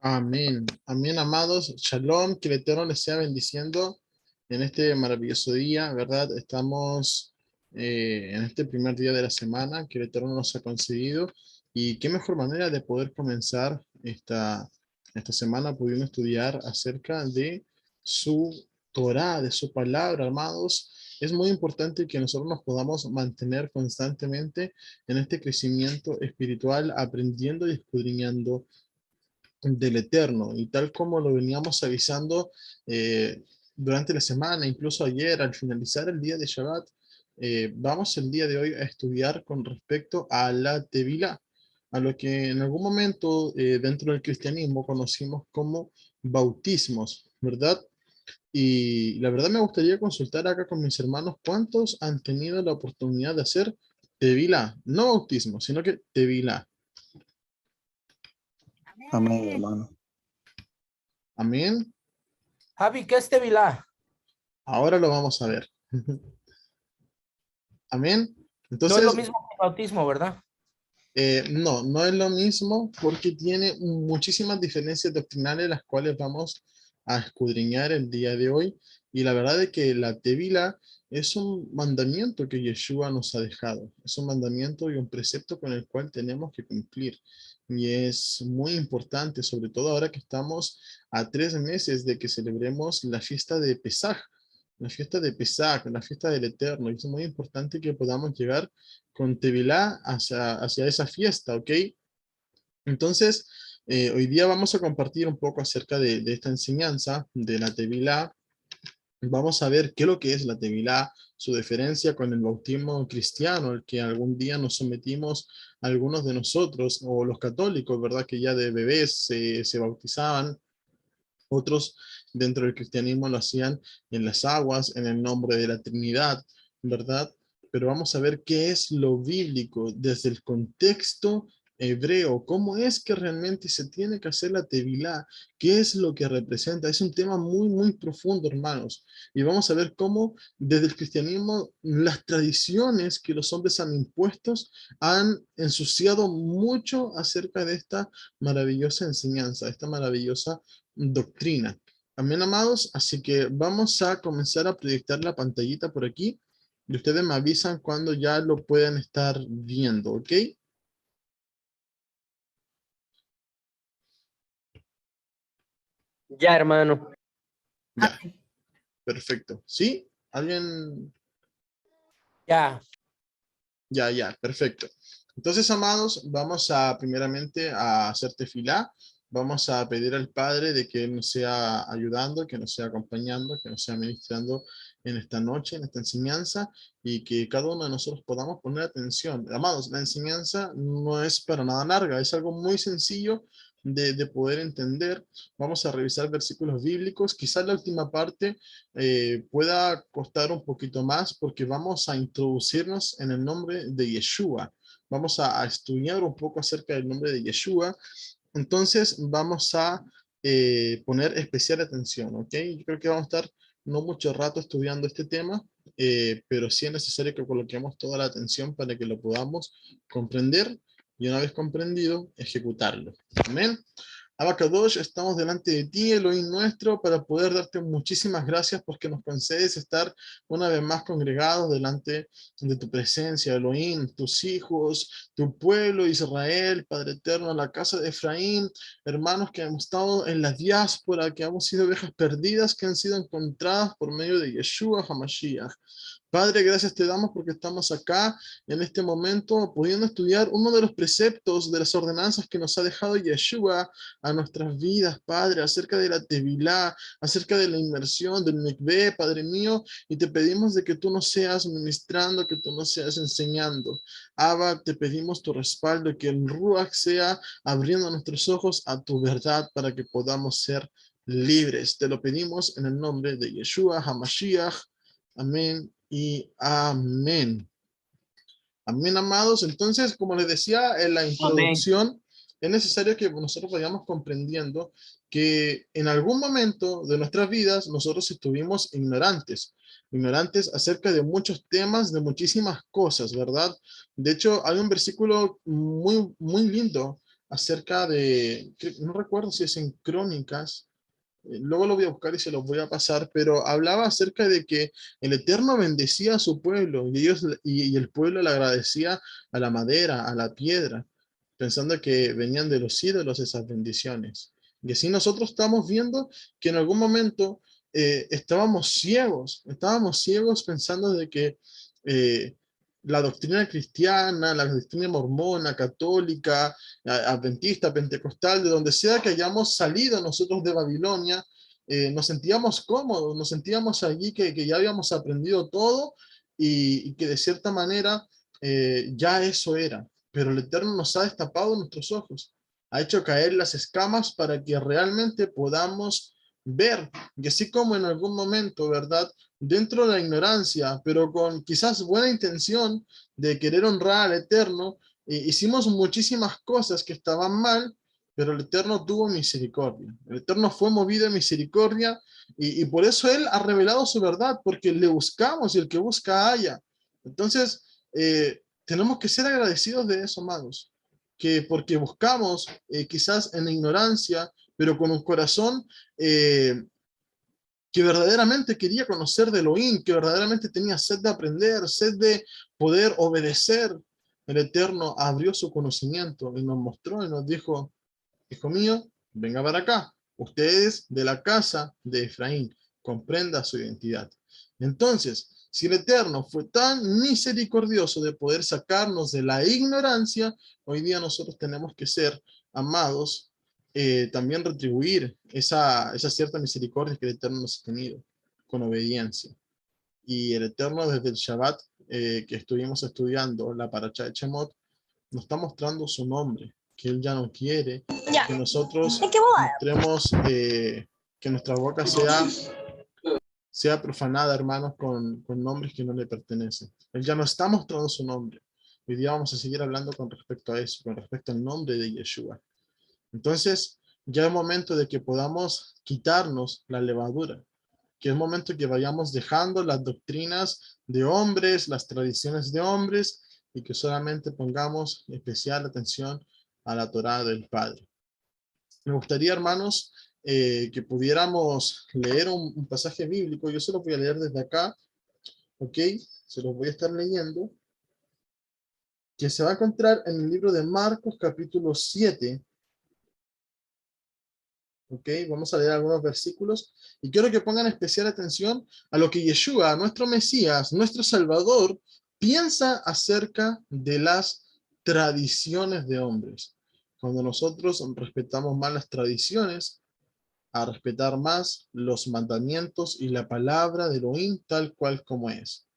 Amén. Amén, amados. Shalom, que el Eterno les sea bendiciendo en este maravilloso día, ¿verdad? Estamos en este primer día de la semana que el Eterno nos ha concedido. Y qué mejor manera de poder comenzar esta semana pudiendo estudiar acerca de su Torá, de su palabra, amados. Es muy importante que nosotros nos podamos mantener constantemente en este crecimiento espiritual, aprendiendo y escudriñando del Eterno. Y tal como lo veníamos avisando durante la semana, incluso ayer, al finalizar el día de Shabbat, vamos el día de hoy a estudiar con respecto a la Tevilá, a lo que en algún momento dentro del cristianismo conocimos como bautismos, ¿verdad? Y la verdad me gustaría consultar acá con mis hermanos cuántos han tenido la oportunidad de hacer Tevilá, no bautismo, sino que Tevilá. Amén, hermano. Amén. Javi, ¿qué es Tevilá? Ahora lo vamos a ver. Amén. No es lo Entonces, mismo que el bautismo, ¿verdad? no, no es lo mismo porque tiene muchísimas diferencias doctrinales las cuales vamos a escudriñar el día de hoy. Y la verdad es que la Tevila es un mandamiento que Yeshua nos ha dejado. Es un mandamiento y un precepto con el cual tenemos que cumplir. Y es muy importante, sobre todo ahora que estamos a 3 meses de que celebremos la fiesta de Pesaj. La fiesta de Pesaj, la fiesta del Eterno. Y es muy importante que podamos llegar con Tevilá hacia esa fiesta, ¿ok? Entonces, hoy día vamos a compartir un poco acerca de esta enseñanza de la Tevilá. Vamos a ver qué es lo que es la Tevilá, su diferencia con el bautismo cristiano, el que algún día nos sometimos algunos de nosotros, o los católicos, ¿verdad? Que ya de bebés se bautizaban. Otros dentro del cristianismo lo hacían en las aguas, en el nombre de la Trinidad, ¿verdad? Pero vamos a ver qué es lo bíblico desde el contexto hebreo, cómo es que realmente se tiene que hacer la tevilá, qué es lo que representa. Es un tema muy, muy profundo, hermanos. Y vamos a ver cómo desde el cristianismo las tradiciones que los hombres han impuesto han ensuciado mucho acerca de esta maravillosa enseñanza, esta maravillosa doctrina. Amén, amados. Así que vamos a comenzar a proyectar la pantallita por aquí y ustedes me avisan cuando ya lo puedan estar viendo, ¿ok? Ya, hermano. Ya, perfecto. ¿Sí? ¿Alguien? Ya. Ya, perfecto. Entonces, amados, vamos a primeramente a hacer tefilá. Vamos a pedir al Padre de que Él nos sea ayudando, que nos sea acompañando, que nos sea ministrando en esta noche, en esta enseñanza, y que cada uno de nosotros podamos poner atención. Amados, la enseñanza no es para nada larga, es algo muy sencillo de poder entender. Vamos a revisar versículos bíblicos. Quizás la última parte pueda costar un poquito más porque vamos a introducirnos en el nombre de Yeshua. Vamos a estudiar un poco acerca del nombre de Yeshua. Entonces vamos a poner especial atención, ¿ok? Yo creo que vamos a estar no mucho rato estudiando este tema, pero sí es necesario que coloquemos toda la atención para que lo podamos comprender y una vez comprendido, ejecutarlo. Amén. Abacadosh, estamos delante de ti, Elohim nuestro, para poder darte muchísimas gracias porque nos concedes estar una vez más congregados delante de tu presencia, Elohim, tus hijos, tu pueblo, Israel, Padre eterno, la casa de Efraín, hermanos que hemos estado en la diáspora, que hemos sido ovejas perdidas, que han sido encontradas por medio de Yeshua HaMashiach. Padre, gracias te damos porque estamos acá en este momento pudiendo estudiar uno de los preceptos de las ordenanzas que nos ha dejado Yeshua a nuestras vidas, Padre, acerca de la Tevilá, acerca de la inmersión, del Mikveh, Padre mío, y te pedimos de que tú nos seas ministrando, que tú nos seas enseñando. Abba, te pedimos tu respaldo, que el Ruach sea abriendo nuestros ojos a tu verdad para que podamos ser libres. Te lo pedimos en el nombre de Yeshua HaMashiach. Amén y amén. Amén, amados. Entonces, como les decía en la Amén. introducción, es necesario que nosotros vayamos comprendiendo que en algún momento de nuestras vidas nosotros estuvimos ignorantes acerca de muchos temas, de muchísimas cosas, ¿verdad? De hecho, hay un versículo muy, muy lindo acerca de, no recuerdo si es en Crónicas, luego lo voy a buscar y se los voy a pasar, pero hablaba acerca de que el Eterno bendecía a su pueblo y, y el pueblo le agradecía a la madera, a la piedra, pensando que venían de los ídolos esas bendiciones. Y así nosotros estamos viendo que en algún momento estábamos ciegos pensando de que eh, la doctrina cristiana, la doctrina mormona, católica, adventista, pentecostal, de donde sea que hayamos salido nosotros de Babilonia, nos sentíamos cómodos, nos sentíamos allí que ya habíamos aprendido todo y que de cierta manera ya eso era. Pero el Eterno nos ha destapado nuestros ojos, ha hecho caer las escamas para que realmente podamos ver. Y así como en algún momento, ¿verdad? Dentro de la ignorancia, pero con quizás buena intención de querer honrar al Eterno, hicimos muchísimas cosas que estaban mal, pero el Eterno tuvo misericordia. El Eterno fue movido en misericordia y por eso Él ha revelado su verdad, porque le buscamos y el que busca halla. Entonces, tenemos que ser agradecidos de eso, amados, que porque buscamos quizás en la ignorancia, pero con un corazón que verdaderamente quería conocer de Elohim, que verdaderamente tenía sed de aprender, sed de poder obedecer. El Eterno abrió su conocimiento y nos mostró y nos dijo, hijo mío, venga para acá, ustedes de la casa de Efraín, comprenda su identidad. Entonces, si el Eterno fue tan misericordioso de poder sacarnos de la ignorancia, hoy día nosotros tenemos que ser amados, también retribuir esa cierta misericordia que el Eterno nos ha tenido, con obediencia. Y el Eterno desde el Shabbat que estuvimos estudiando, la Parashá de Shemot, nos está mostrando su nombre, que Él ya no quiere que nosotros mostremos, que nuestra boca sea profanada, hermanos, con nombres que no le pertenecen. Él ya no está mostrando su nombre. Hoy día vamos a seguir hablando con respecto a eso, con respecto al nombre de Yeshua. Entonces, ya es momento de que podamos quitarnos la levadura, que es momento que vayamos dejando las doctrinas de hombres, las tradiciones de hombres, y que solamente pongamos especial atención a la Torá del Padre. Me gustaría, hermanos, que pudiéramos leer un pasaje bíblico. Yo se los voy a leer desde acá, ¿ok? Se los voy a estar leyendo, que se va a encontrar en el libro de Marcos, capítulo 7. ¿Ok? Vamos a leer algunos versículos y quiero que pongan especial atención a lo que Yeshua, nuestro Mesías, nuestro Salvador, piensa acerca de las tradiciones de hombres. Cuando nosotros respetamos más las tradiciones, a respetar más los mandamientos y la palabra de Elohim tal cual como es.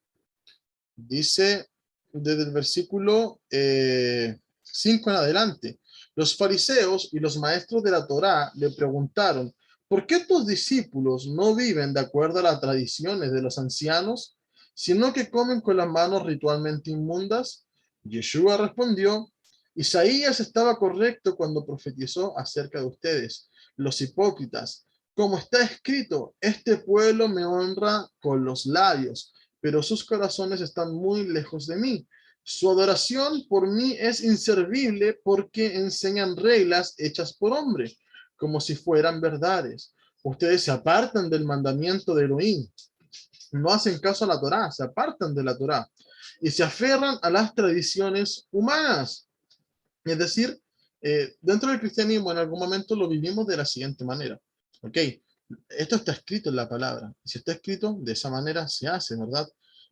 Dice desde el versículo 5 en adelante. Los fariseos y los maestros de la Torá le preguntaron, ¿por qué tus discípulos no viven de acuerdo a las tradiciones de los ancianos, sino que comen con las manos ritualmente inmundas? Yeshua respondió, Isaías estaba correcto cuando profetizó acerca de ustedes, los hipócritas. Como está escrito, este pueblo me honra con los labios, pero sus corazones están muy lejos de mí. Su adoración por mí es inservible porque enseñan reglas hechas por hombre, como si fueran verdades. Ustedes se apartan del mandamiento de Elohim, no hacen caso a la Torá, se apartan de la Torá y se aferran a las tradiciones humanas. Es decir, dentro del cristianismo en algún momento lo vivimos de la siguiente manera. ¿Ok? Esto está escrito en la palabra. Si está escrito, de esa manera se hace, ¿verdad?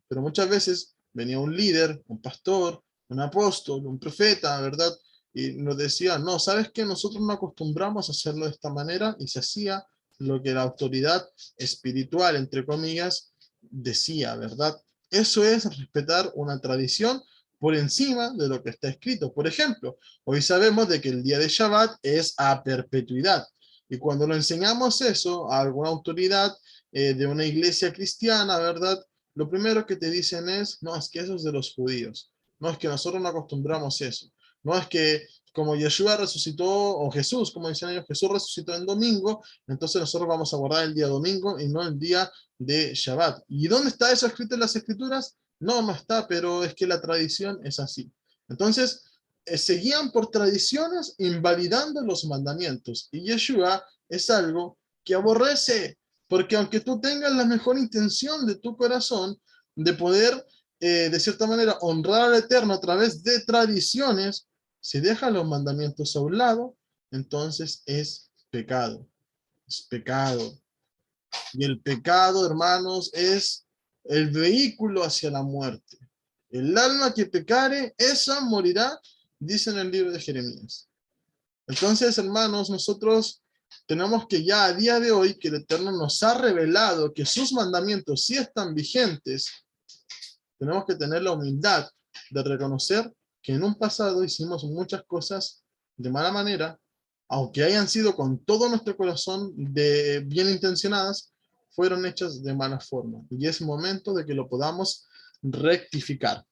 Pero muchas veces venía un líder, un pastor, un apóstol, un profeta, ¿verdad? Y nos decía, no, ¿sabes qué? Nosotros no acostumbramos a hacerlo de esta manera, y se hacía lo que la autoridad espiritual, entre comillas, decía, ¿verdad? Eso es respetar una tradición por encima de lo que está escrito. Por ejemplo, hoy sabemos de que el día de Shabbat es a perpetuidad. Y cuando lo enseñamos eso a alguna autoridad de una iglesia cristiana, ¿verdad? Lo primero que te dicen es, no, es que eso es de los judíos. No, es que nosotros no acostumbramos eso. No, es que como Yeshua resucitó, o Jesús, como dicen ellos, Jesús resucitó en domingo, entonces nosotros vamos a guardar el día domingo y no el día de Shabbat. ¿Y dónde está eso escrito en las escrituras? No, no está, pero es que la tradición es así. Entonces, seguían por tradiciones invalidando los mandamientos. Y Yeshua es algo que aborrece, porque aunque tú tengas la mejor intención de tu corazón de poder, de cierta manera, honrar al Eterno a través de tradiciones, si dejas los mandamientos a un lado, entonces es pecado. Es pecado. Y el pecado, hermanos, es el vehículo hacia la muerte. El alma que pecare, esa morirá, dice en el libro de Jeremías. Entonces, hermanos, nosotros tenemos que ya a día de hoy, que el Eterno nos ha revelado que sus mandamientos sí están vigentes, tenemos que tener la humildad de reconocer que en un pasado hicimos muchas cosas de mala manera, aunque hayan sido con todo nuestro corazón de bien intencionadas, fueron hechas de mala forma. Y es momento de que lo podamos rectificar.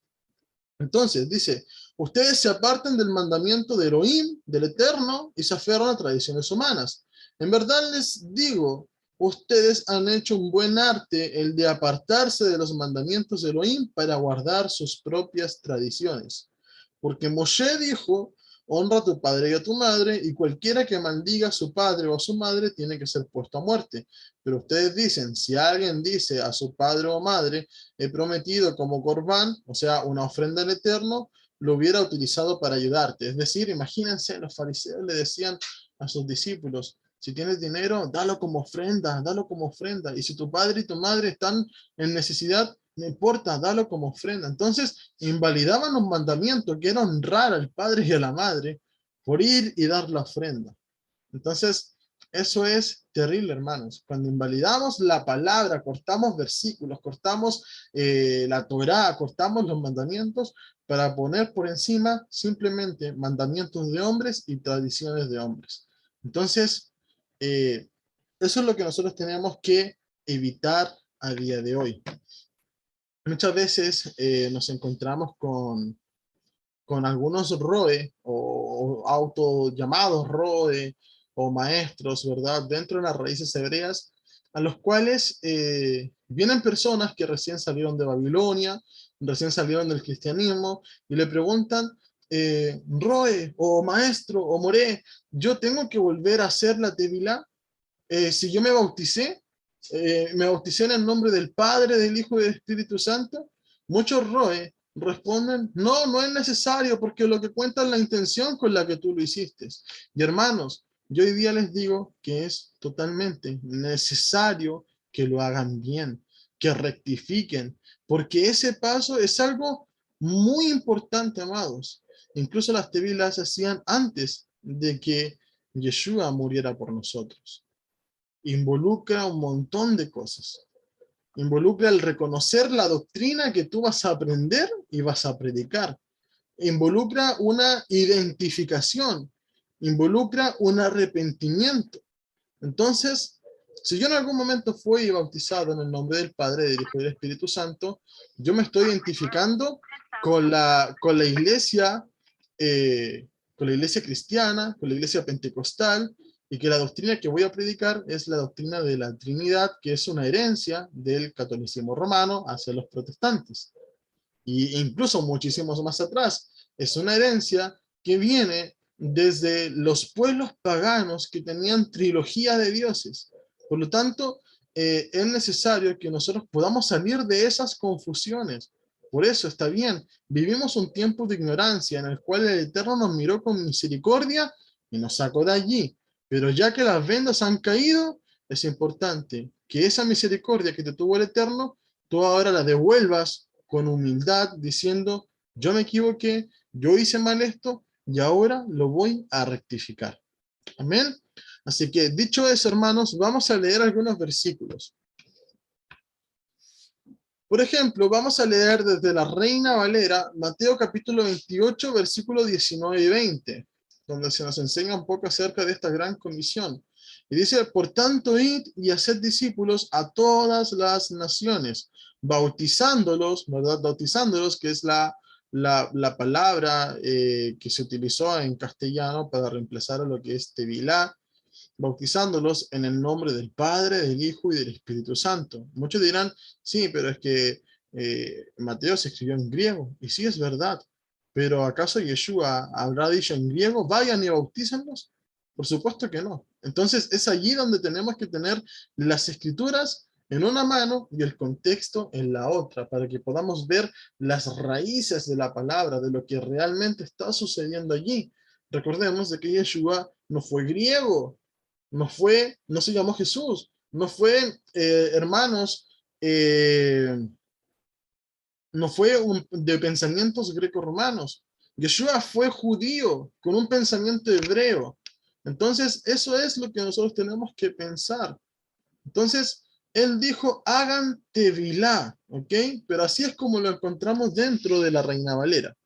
Entonces, dice, ustedes se aparten del mandamiento de Elohim, del Eterno, y se aferran a tradiciones humanas. En verdad les digo, ustedes han hecho un buen arte el de apartarse de los mandamientos de Elohim para guardar sus propias tradiciones. Porque Moshe dijo, honra a tu padre y a tu madre, y cualquiera que maldiga a su padre o a su madre tiene que ser puesto a muerte. Pero ustedes dicen, si alguien dice a su padre o madre, he prometido como corbán, o sea, una ofrenda al Eterno, lo hubiera utilizado para ayudarte. Es decir, imagínense, los fariseos le decían a sus discípulos, si tienes dinero, dalo como ofrenda, dalo como ofrenda. Y si tu padre y tu madre están en necesidad, no importa, dalo como ofrenda. Entonces, invalidaban un mandamiento que era honrar al padre y a la madre por ir y dar la ofrenda. Entonces, eso es terrible, hermanos. Cuando invalidamos la palabra, cortamos versículos, cortamos la Torá, cortamos los mandamientos para poner por encima simplemente mandamientos de hombres y tradiciones de hombres. Entonces, eso es lo que nosotros tenemos que evitar a día de hoy. Muchas veces nos encontramos con algunos ROE o auto llamados ROE o maestros, ¿verdad? Dentro de las raíces hebreas, a los cuales vienen personas que recién salieron de Babilonia, recién salieron del cristianismo, y le preguntan, ROE o maestro o moré, ¿yo tengo que volver a hacer la Tevilá? Si yo me bauticé en el nombre del Padre, del Hijo y del Espíritu Santo, muchos ROE responden, no, no es necesario, porque lo que cuenta es la intención con la que tú lo hiciste. Y hermanos, yo hoy día les digo que es totalmente necesario que lo hagan bien, que rectifiquen, porque ese paso es algo muy importante, amados. Incluso las tevilas se hacían antes de que Yeshua muriera por nosotros. Involucra un montón de cosas. Involucra el reconocer la doctrina que tú vas a aprender y vas a predicar. Involucra una identificación. Involucra un arrepentimiento. Entonces, si yo en algún momento fui bautizado en el nombre del Padre, del Hijo y del Espíritu Santo, yo me estoy identificando con la iglesia, con la iglesia cristiana, con la iglesia pentecostal, y que la doctrina que voy a predicar es la doctrina de la Trinidad, que es una herencia del catolicismo romano hacia los protestantes. Y incluso muchísimos más atrás, es una herencia que viene desde los pueblos paganos que tenían trilogía de dioses. Por lo tanto, es necesario que nosotros podamos salir de esas confusiones. Por eso está bien, vivimos un tiempo de ignorancia en el cual el Eterno nos miró con misericordia y nos sacó de allí. Pero ya que las vendas han caído, es importante que esa misericordia que te tuvo el Eterno, tú ahora la devuelvas con humildad, diciendo, yo me equivoqué, yo hice mal esto, y ahora lo voy a rectificar. Amén. Así que dicho eso, hermanos, vamos a leer algunos versículos. Por ejemplo, vamos a leer desde la Reina Valera, Mateo capítulo 28, versículos 19 y 20, donde se nos enseña un poco acerca de esta gran comisión. Y dice, por tanto, id y haced discípulos a todas las naciones, bautizándolos, ¿verdad? Bautizándolos, que es la palabra que se utilizó en castellano para reemplazar a lo que es tevilá, bautizándolos en el nombre del Padre, del Hijo y del Espíritu Santo. Muchos dirán, sí, pero es que Mateo se escribió en griego, y sí es verdad, Pero ¿acaso Yeshua habrá dicho en griego, vayan y bautícenlos? Por supuesto que no. Entonces es allí donde tenemos que tener las escrituras en una mano y el contexto en la otra, para que podamos ver las raíces de la palabra, de lo que realmente está sucediendo allí. Recordemos de que Yeshua no fue griego, no se llamó Jesús, no fue, hermanos, no fue de pensamientos greco-romanos. Yeshua fue judío con un pensamiento hebreo. Entonces, eso es lo que nosotros tenemos que pensar. Entonces, él dijo, hagan tevilá, ¿ok? Pero así es como lo encontramos dentro de la Reina Valera.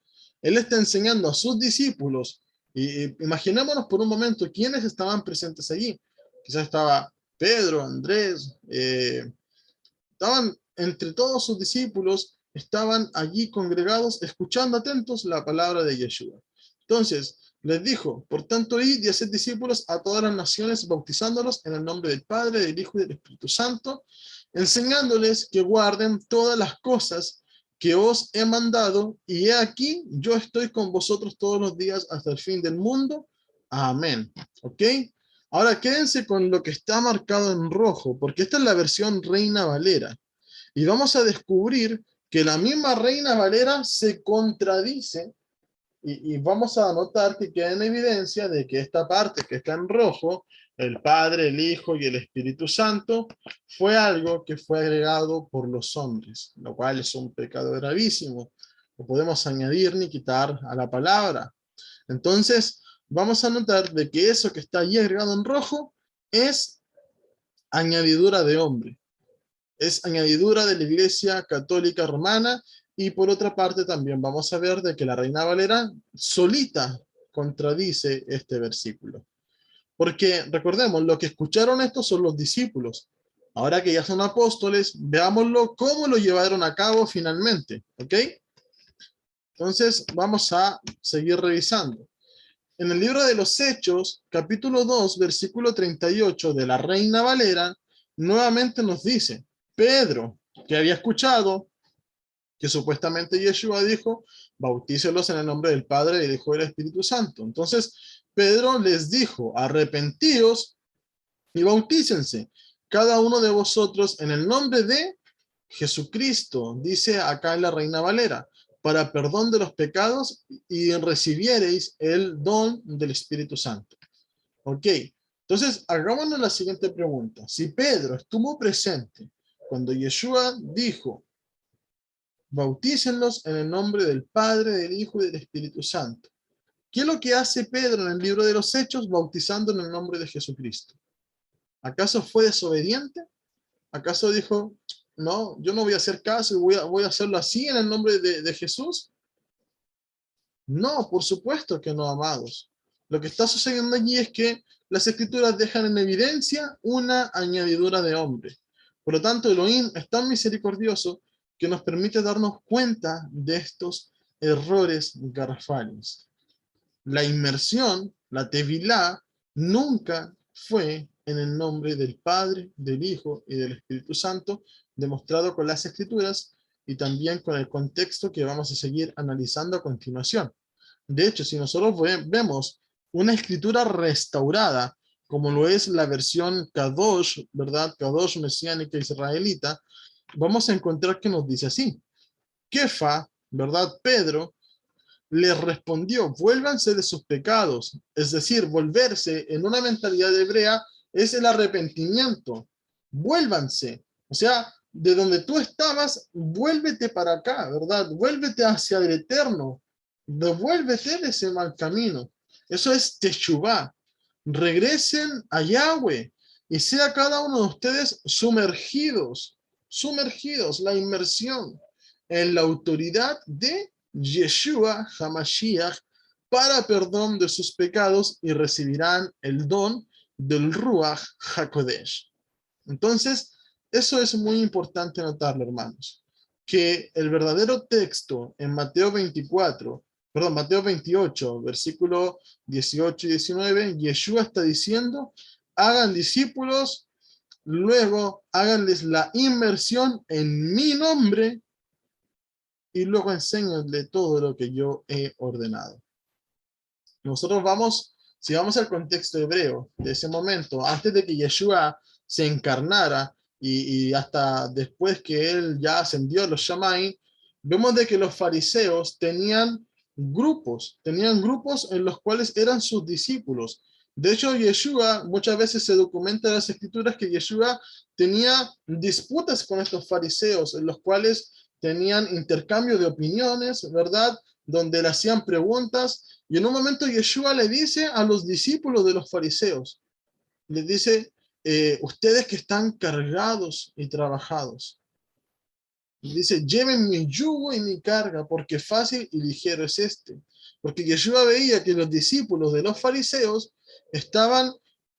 Él está enseñando a sus discípulos, y imaginémonos por un momento quiénes estaban presentes allí. Quizás estaba Pedro, Andrés, estaban entre todos sus discípulos, estaban allí congregados, escuchando atentos la palabra de Yeshua. Entonces, les dijo, por tanto, id y haced discípulos a todas las naciones, bautizándolos en el nombre del Padre, del Hijo y del Espíritu Santo, enseñándoles que guarden todas las cosas que os he mandado, y he aquí, yo estoy con vosotros todos los días hasta el fin del mundo. Amén. ¿Ok? Ahora quédense con lo que está marcado en rojo, porque esta es la versión Reina Valera. Y vamos a descubrir que la misma Reina Valera se contradice, y vamos a notar que queda en evidencia de que esta parte que está en rojo, el Padre, el Hijo y el Espíritu Santo, fue algo que fue agregado por los hombres, lo cual es un pecado gravísimo. No podemos añadir ni quitar a la palabra. Entonces, vamos a notar de que eso que está allí agregado en rojo es añadidura de hombre. Es añadidura de la Iglesia Católica Romana, y por otra parte también vamos a ver de que la Reina Valera solita contradice este versículo. Porque recordemos, lo que escucharon estos son los discípulos. Ahora que ya son apóstoles, veámoslo cómo lo llevaron a cabo finalmente. ¿Ok? Entonces vamos a seguir revisando. En el libro de los Hechos, capítulo 2, versículo 38 de la Reina Valera, nuevamente nos dice, Pedro, que había escuchado que supuestamente Yeshua dijo, bautícelos en el nombre del Padre, del Hijo y del Espíritu Santo. Entonces, Pedro les dijo, arrepentíos y bautícense, cada uno de vosotros en el nombre de Jesucristo, dice acá en la Reina Valera, para perdón de los pecados, y recibiereis el don del Espíritu Santo. Ok, entonces hagámonos la siguiente pregunta. Si Pedro estuvo presente cuando Yeshua dijo, bautícenlos en el nombre del Padre, del Hijo y del Espíritu Santo, ¿qué es lo que hace Pedro en el libro de los Hechos bautizando en el nombre de Jesucristo? ¿Acaso fue desobediente? ¿Acaso dijo, no, yo no voy a hacer caso y voy a hacerlo así en el nombre de Jesús? No, por supuesto que no, amados. Lo que está sucediendo allí es que las escrituras dejan en evidencia una añadidura de hombre. Por lo tanto, Elohim es tan misericordioso que nos permite darnos cuenta de estos errores garrafales. La inmersión, la tevilá, nunca fue en el nombre del Padre, del Hijo y del Espíritu Santo, demostrado con las escrituras y también con el contexto que vamos a seguir analizando a continuación. De hecho, si nosotros vemos una escritura restaurada, como lo es la versión Kadosh, ¿verdad? Kadosh mesiánica israelita, vamos a encontrar que nos dice así. Kefa, ¿verdad? Pedro, les respondió, vuélvanse de sus pecados. Es decir, volverse en una mentalidad hebrea es el arrepentimiento. Vuélvanse. O sea, de donde tú estabas, vuélvete para acá, ¿verdad? Vuélvete hacia el eterno. Devuélvete de ese mal camino. Eso es Teshuvá. Regresen a Yahweh y sea cada uno de ustedes sumergidos, la inmersión en la autoridad de Yeshua HaMashiach para perdón de sus pecados, y recibirán el don del Ruach HaKodesh. Entonces, eso es muy importante notarlo, hermanos, que el verdadero texto en Mateo 28, versículo 18 y 19, Yeshua está diciendo, hagan discípulos, luego háganles la inmersión en mi nombre, y luego enséñenle todo lo que yo he ordenado. Nosotros vamos, si vamos al contexto hebreo de ese momento, antes de que Yeshua se encarnara y hasta después que él ya ascendió a los Shammai, vemos de que los fariseos tenían grupos en los cuales eran sus discípulos. De hecho, Yeshua, muchas veces se documenta en las escrituras que Yeshua tenía disputas con estos fariseos, en los cuales tenían intercambio de opiniones, ¿verdad? Donde le hacían preguntas, y en un momento Yeshua le dice a los discípulos de los fariseos, les dice, ustedes que están cargados y trabajados, dice, lleven mi yugo y mi carga, porque fácil y ligero es este. Porque Yeshua veía que los discípulos de los fariseos estaban,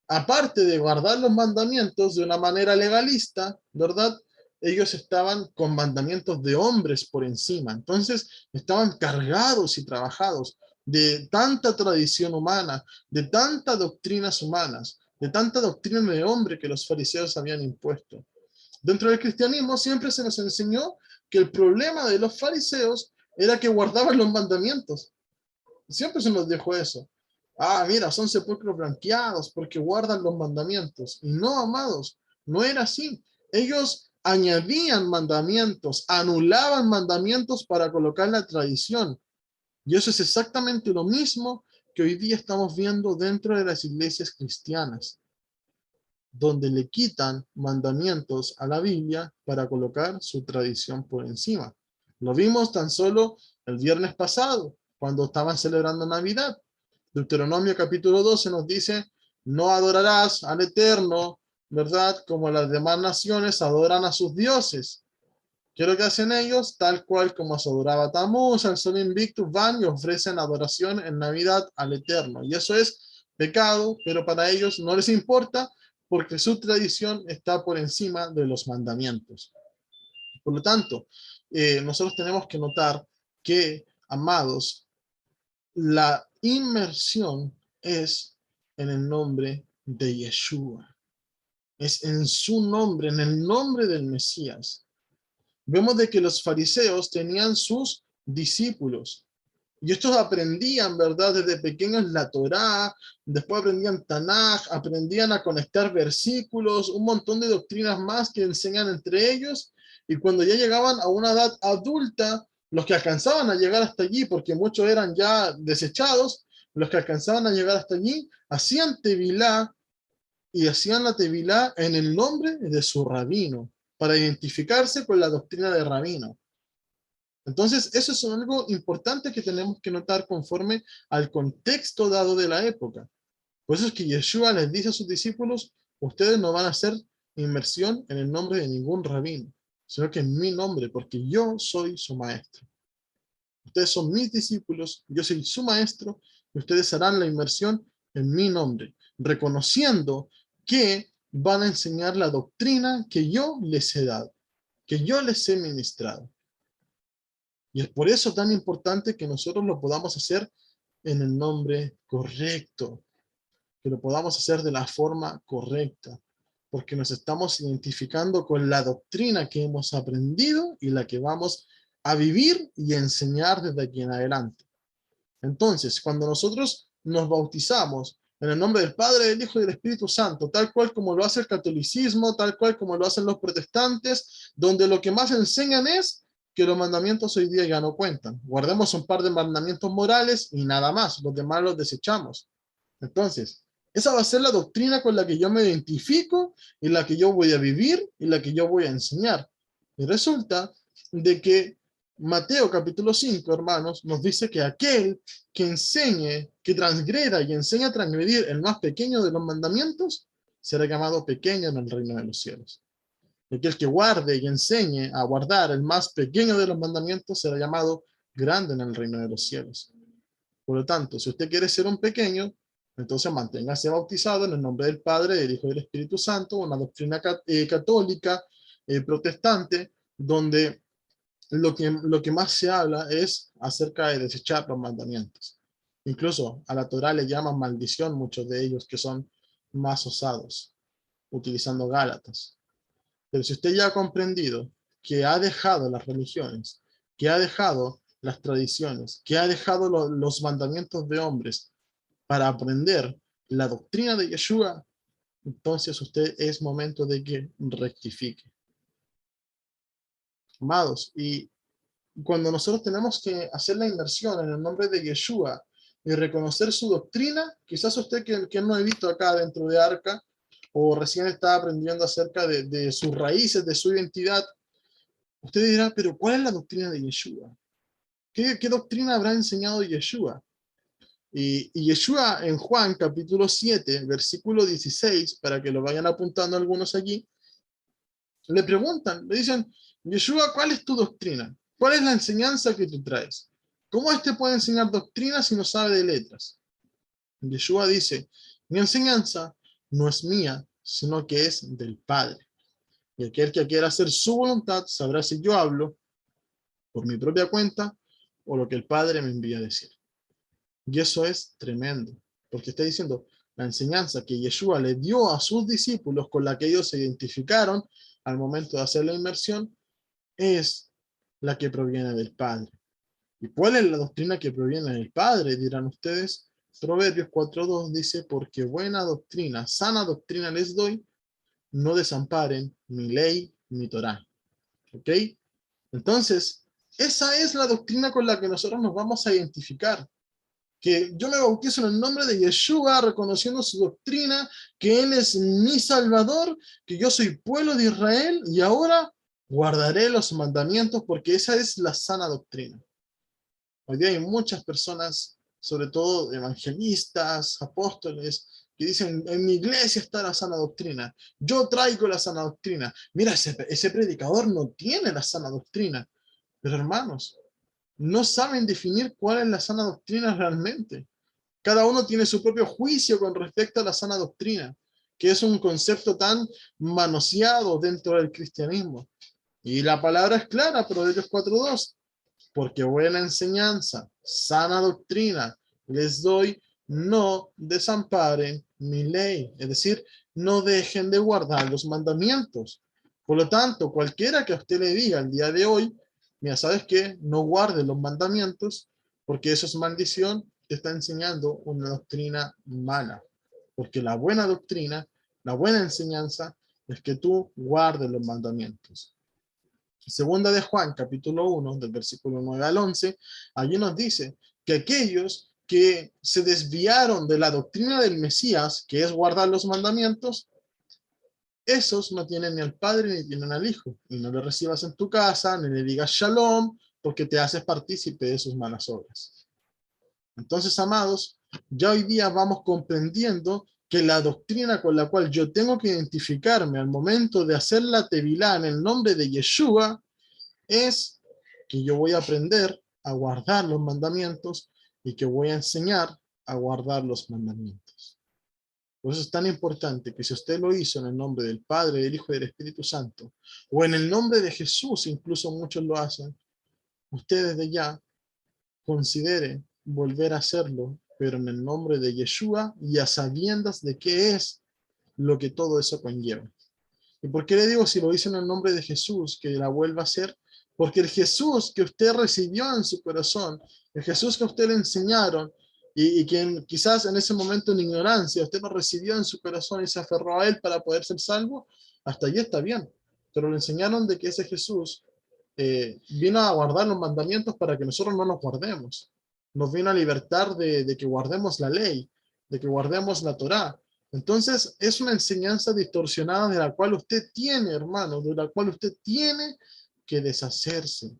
aparte de guardar los mandamientos de una manera legalista, ¿verdad? Ellos estaban con mandamientos de hombres por encima. Entonces, estaban cargados y trabajados de tanta tradición humana, de tantas doctrinas humanas, de tanta doctrina de hombre que los fariseos habían impuesto. Dentro del cristianismo siempre se nos enseñó que el problema de los fariseos era que guardaban los mandamientos. Siempre se nos dijo eso. Ah, mira, son sepulcros blanqueados porque guardan los mandamientos. Y no, amados, no era así. Ellos añadían mandamientos, anulaban mandamientos para colocar la tradición. Y eso es exactamente lo mismo que hoy día estamos viendo dentro de las iglesias cristianas, donde le quitan mandamientos a la Biblia para colocar su tradición por encima. Lo vimos tan solo el viernes pasado, cuando estaban celebrando Navidad. Deuteronomio capítulo 12 nos dice, no adorarás al Eterno, ¿verdad? Como las demás naciones adoran a sus dioses. ¿Qué es lo que hacen ellos? Tal cual como se adoraba Tamuz, al sol invictus, van y ofrecen adoración en Navidad al Eterno. Y eso es pecado, pero para ellos no les importa porque su tradición está por encima de los mandamientos. Por lo tanto, nosotros tenemos que notar que, amados, la inmersión es en el nombre de Yeshua. Es en su nombre, en el nombre del Mesías. Vemos de que los fariseos tenían sus discípulos. Y estos aprendían, ¿verdad? Desde pequeños la Torá, después aprendían Tanaj, aprendían a conectar versículos, un montón de doctrinas más que enseñan entre ellos. Y cuando ya llegaban a una edad adulta, los que alcanzaban a llegar hasta allí, porque muchos eran ya desechados, los que alcanzaban a llegar hasta allí, hacían tevilá y hacían la tevilá en el nombre de su rabino, para identificarse con la doctrina de rabino. Entonces, eso es algo importante que tenemos que notar conforme al contexto dado de la época. Por eso es que Yeshua les dice a sus discípulos, ustedes no van a hacer inmersión en el nombre de ningún rabino, sino que en mi nombre, porque yo soy su maestro. Ustedes son mis discípulos, yo soy su maestro, y ustedes harán la inmersión en mi nombre, reconociendo que van a enseñar la doctrina que yo les he dado, que yo les he ministrado. Y es por eso tan importante que nosotros lo podamos hacer en el nombre correcto, que lo podamos hacer de la forma correcta, porque nos estamos identificando con la doctrina que hemos aprendido y la que vamos a vivir y enseñar desde aquí en adelante. Entonces, cuando nosotros nos bautizamos en el nombre del Padre, del Hijo y del Espíritu Santo, tal cual como lo hace el catolicismo, tal cual como lo hacen los protestantes, donde lo que más enseñan es que los mandamientos hoy día ya no cuentan. Guardemos un par de mandamientos morales y nada más, los demás los desechamos. Entonces, esa va a ser la doctrina con la que yo me identifico y la que yo voy a vivir y la que yo voy a enseñar. Y resulta de que Mateo capítulo 5, hermanos, nos dice que aquel que enseñe, que transgreda y enseña a transgredir el más pequeño de los mandamientos, será llamado pequeño en el reino de los cielos. Aquel que guarde y enseñe a guardar el más pequeño de los mandamientos será llamado grande en el reino de los cielos. Por lo tanto, si usted quiere ser un pequeño, entonces manténgase bautizado en el nombre del Padre, del Hijo y del Espíritu Santo, una doctrina católica, protestante, donde lo que más se habla es acerca de desechar los mandamientos. Incluso a la Torá le llaman maldición muchos de ellos que son más osados, utilizando Gálatas. Pero si usted ya ha comprendido que ha dejado las religiones que ha dejado las tradiciones, que ha dejado los mandamientos de hombres para aprender la doctrina de Yeshua, entonces usted es momento de que rectifique. Amados, y cuando nosotros tenemos que hacer la inmersión en el nombre de Yeshua y reconocer su doctrina, quizás usted que no he visto acá dentro de Arca, o recién está aprendiendo acerca de sus raíces, de su identidad, usted dirá, pero ¿cuál es la doctrina de Yeshua? ¿Qué doctrina habrá enseñado Yeshua? Y Yeshua en Juan capítulo 7, versículo 16, para que lo vayan apuntando algunos aquí, le preguntan, le dicen, Yeshua, ¿cuál es tu doctrina? ¿Cuál es la enseñanza que tú traes? ¿Cómo este puede enseñar doctrina si no sabe de letras? Yeshua dice, mi enseñanza no es mía, sino que es del Padre. Y aquel que quiera hacer su voluntad sabrá si yo hablo por mi propia cuenta o lo que el Padre me envía a decir. Y eso es tremendo, porque está diciendo, la enseñanza que Yeshua le dio a sus discípulos con la que ellos se identificaron al momento de hacer la inmersión, es la que proviene del Padre. ¿Y cuál es la doctrina que proviene del Padre? Dirán ustedes. Proverbios 4:2 dice, porque buena doctrina, sana doctrina les doy, no desamparen mi ley, mi Torá. ¿Ok? Entonces, esa es la doctrina con la que nosotros nos vamos a identificar. Que yo me bautizo en el nombre de Yeshua, reconociendo su doctrina, que Él es mi Salvador, que yo soy pueblo de Israel, y ahora guardaré los mandamientos porque esa es la sana doctrina. Hoy día hay muchas personas, sobre todo evangelistas, apóstoles, que dicen, en mi iglesia está la sana doctrina, yo traigo la sana doctrina. Mira, ese predicador no tiene la sana doctrina. Pero hermanos, no saben definir cuál es la sana doctrina realmente. Cada uno tiene su propio juicio con respecto a la sana doctrina, que es un concepto tan manoseado dentro del cristianismo. Y la palabra es clara, Proverbios 4:2, porque buena enseñanza, sana doctrina, les doy, no desamparen mi ley. Es decir, no dejen de guardar los mandamientos. Por lo tanto, cualquiera que a usted le diga el día de hoy, mira, ¿sabes qué? No guarde los mandamientos, porque eso es maldición, te está enseñando una doctrina mala. Porque la buena doctrina, la buena enseñanza, es que tú guardes los mandamientos. Segunda de Juan, capítulo 1, del versículo 9 al 11, allí nos dice que aquellos que se desviaron de la doctrina del Mesías, que es guardar los mandamientos, esos no tienen ni al Padre ni tienen al Hijo. Y no le recibas en tu casa, ni le digas Shalom, porque te haces partícipe de sus malas obras. Entonces, amados, ya hoy día vamos comprendiendo que la doctrina con la cual yo tengo que identificarme al momento de hacer la tevilá en el nombre de Yeshua es que yo voy a aprender a guardar los mandamientos y que voy a enseñar a guardar los mandamientos. Por eso es tan importante que si usted lo hizo en el nombre del Padre, del Hijo y del Espíritu Santo, o en el nombre de Jesús, incluso muchos lo hacen, usted desde ya considere volver a hacerlo, pero en el nombre de Yeshua y a sabiendas de qué es lo que todo eso conlleva. ¿Y por qué le digo si lo hizo en el nombre de Jesús, que la vuelva a hacer? Porque el Jesús que usted recibió en su corazón, el Jesús que a usted le enseñaron, y que quizás en ese momento en ignorancia usted lo recibió en su corazón y se aferró a él para poder ser salvo, hasta allí está bien. Pero le enseñaron de que ese Jesús vino a guardar los mandamientos para que nosotros no nos guardemos. Nos vino a libertar de que guardemos la ley, de que guardemos la Torá. Entonces, es una enseñanza distorsionada de la cual usted tiene, hermano, de la cual usted tiene que deshacerse.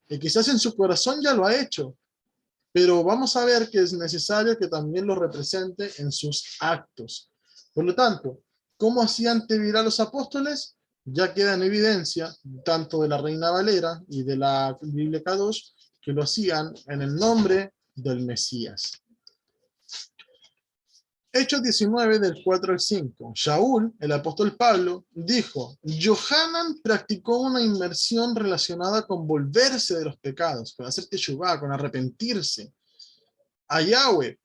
Y quizás en su corazón ya lo ha hecho, pero vamos a ver que es necesario que también lo represente en sus actos. Por lo tanto, ¿cómo hacían tevilá los apóstoles? Ya queda en evidencia, tanto de la Reina Valera y de la Biblia Kadosh, que lo hacían en el nombre del Mesías. Hechos 19 del 4 al 5. Shaul, el apóstol Pablo, dijo, Yohanan practicó una inmersión relacionada con volverse de los pecados, con hacer teshuvá, con arrepentirse a Yahweh,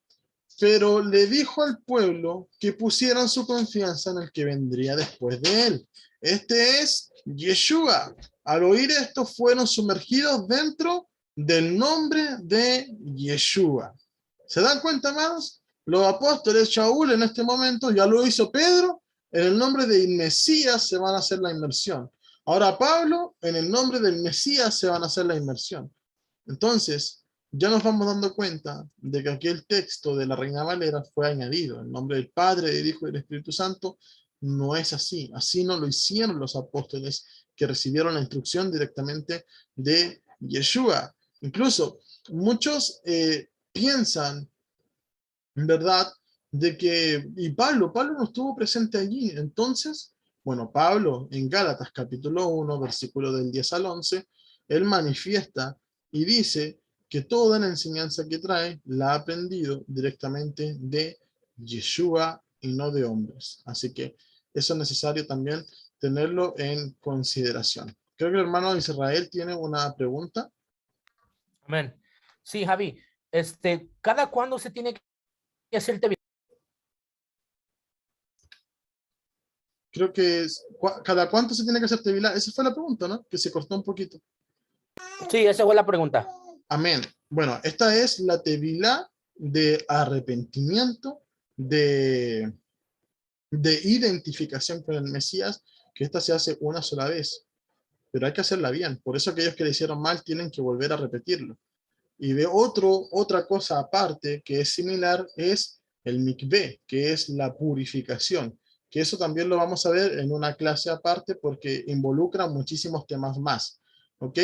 pero le dijo al pueblo que pusieran su confianza en el que vendría después de él. Este es Yeshua. Al oír esto fueron sumergidos dentro del nombre de Yeshua. ¿Se dan cuenta, amados? Los apóstoles, Shaul en este momento, ya lo hizo Pedro, en el nombre del Mesías se van a hacer la inmersión. Ahora Pablo, en el nombre del Mesías se van a hacer la inmersión. Entonces, ya nos vamos dando cuenta de que aquí el texto de la Reina Valera fue añadido. En nombre del Padre, del Hijo y del Espíritu Santo no es así. Así no lo hicieron los apóstoles que recibieron la instrucción directamente de Yeshua. Incluso muchos piensan, en verdad, de que, y Pablo no estuvo presente allí. Entonces, bueno, Pablo en Gálatas capítulo 1, versículo del 10 al 11, él manifiesta y dice que toda la enseñanza que trae la ha aprendido directamente de Yeshua y no de hombres. Así que eso es necesario también tenerlo en consideración. Creo que el hermano de Israel tiene una pregunta. Amén. Sí, Javi, ¿cada cuándo se tiene que hacer tevilá? Creo que es, ¿cada cuánto se tiene que hacer tevilá? Esa fue la pregunta, ¿no? Que se cortó un poquito. Sí, esa fue la pregunta. Amén. Bueno, esta es la tevilá de arrepentimiento, de, de identificación con el Mesías, que esta se hace una sola vez, pero hay que hacerla bien. Por eso aquellos que le hicieron mal tienen que volver a repetirlo. Y de otra cosa aparte que es similar es el mikvé, que es la purificación, que eso también lo vamos a ver en una clase aparte porque involucra muchísimos temas más, ¿ok?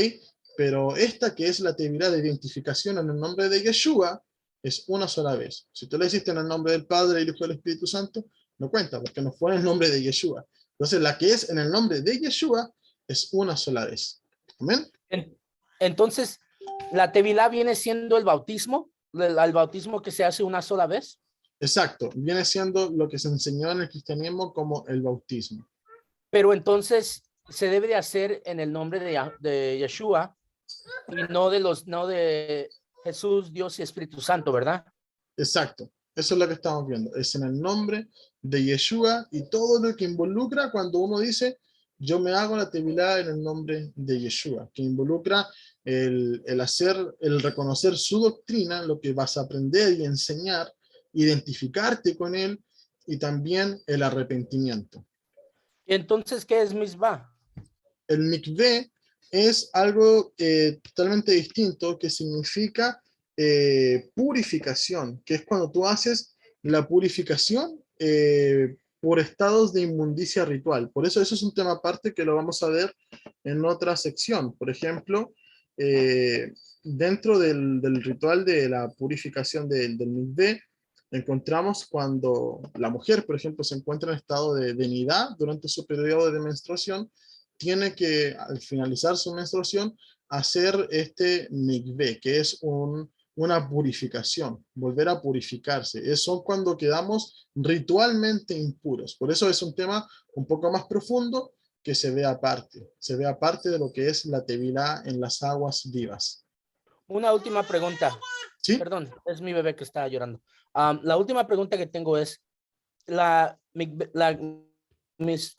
Pero esta que es la tevilá de identificación en el nombre de Yeshua es una sola vez. Si tú la hiciste en el nombre del Padre, el Hijo y del Espíritu Santo, no cuenta porque no fue en el nombre de Yeshua. Entonces la que es en el nombre de Yeshua es una sola vez. ¿Amén? Entonces, la tevilá viene siendo el bautismo, el bautismo que se hace una sola vez. Exacto, viene siendo lo que se enseñó en el cristianismo como el bautismo. Pero entonces se debe de hacer en el nombre de Yeshua y no de Jesús, Dios y Espíritu Santo, ¿verdad? Exacto, eso es lo que estamos viendo. Es en el nombre de Yeshua y todo lo que involucra cuando uno dice, yo me hago la tevilá en el nombre de Yeshua, que involucra el reconocer su doctrina, lo que vas a aprender y enseñar, identificarte con él y también el arrepentimiento. Y entonces, ¿qué es misbah? El mikvé es algo totalmente distinto que significa purificación, que es cuando tú haces la purificación por estados de inmundicia ritual. Por eso es un tema aparte que lo vamos a ver en otra sección. Por ejemplo, dentro del ritual de la purificación del mikvé, encontramos cuando la mujer, por ejemplo, se encuentra en estado de nidá durante su periodo de menstruación, tiene que, al finalizar su menstruación, hacer este mikvé, que es una purificación, volver a purificarse. Eso cuando quedamos ritualmente impuros. Por eso es un tema un poco más profundo que se ve aparte de lo que es la tevilá en las aguas vivas. Una última pregunta. ¿Sí? Perdón, es mi bebé que está llorando. La última pregunta que tengo es, ¿cómo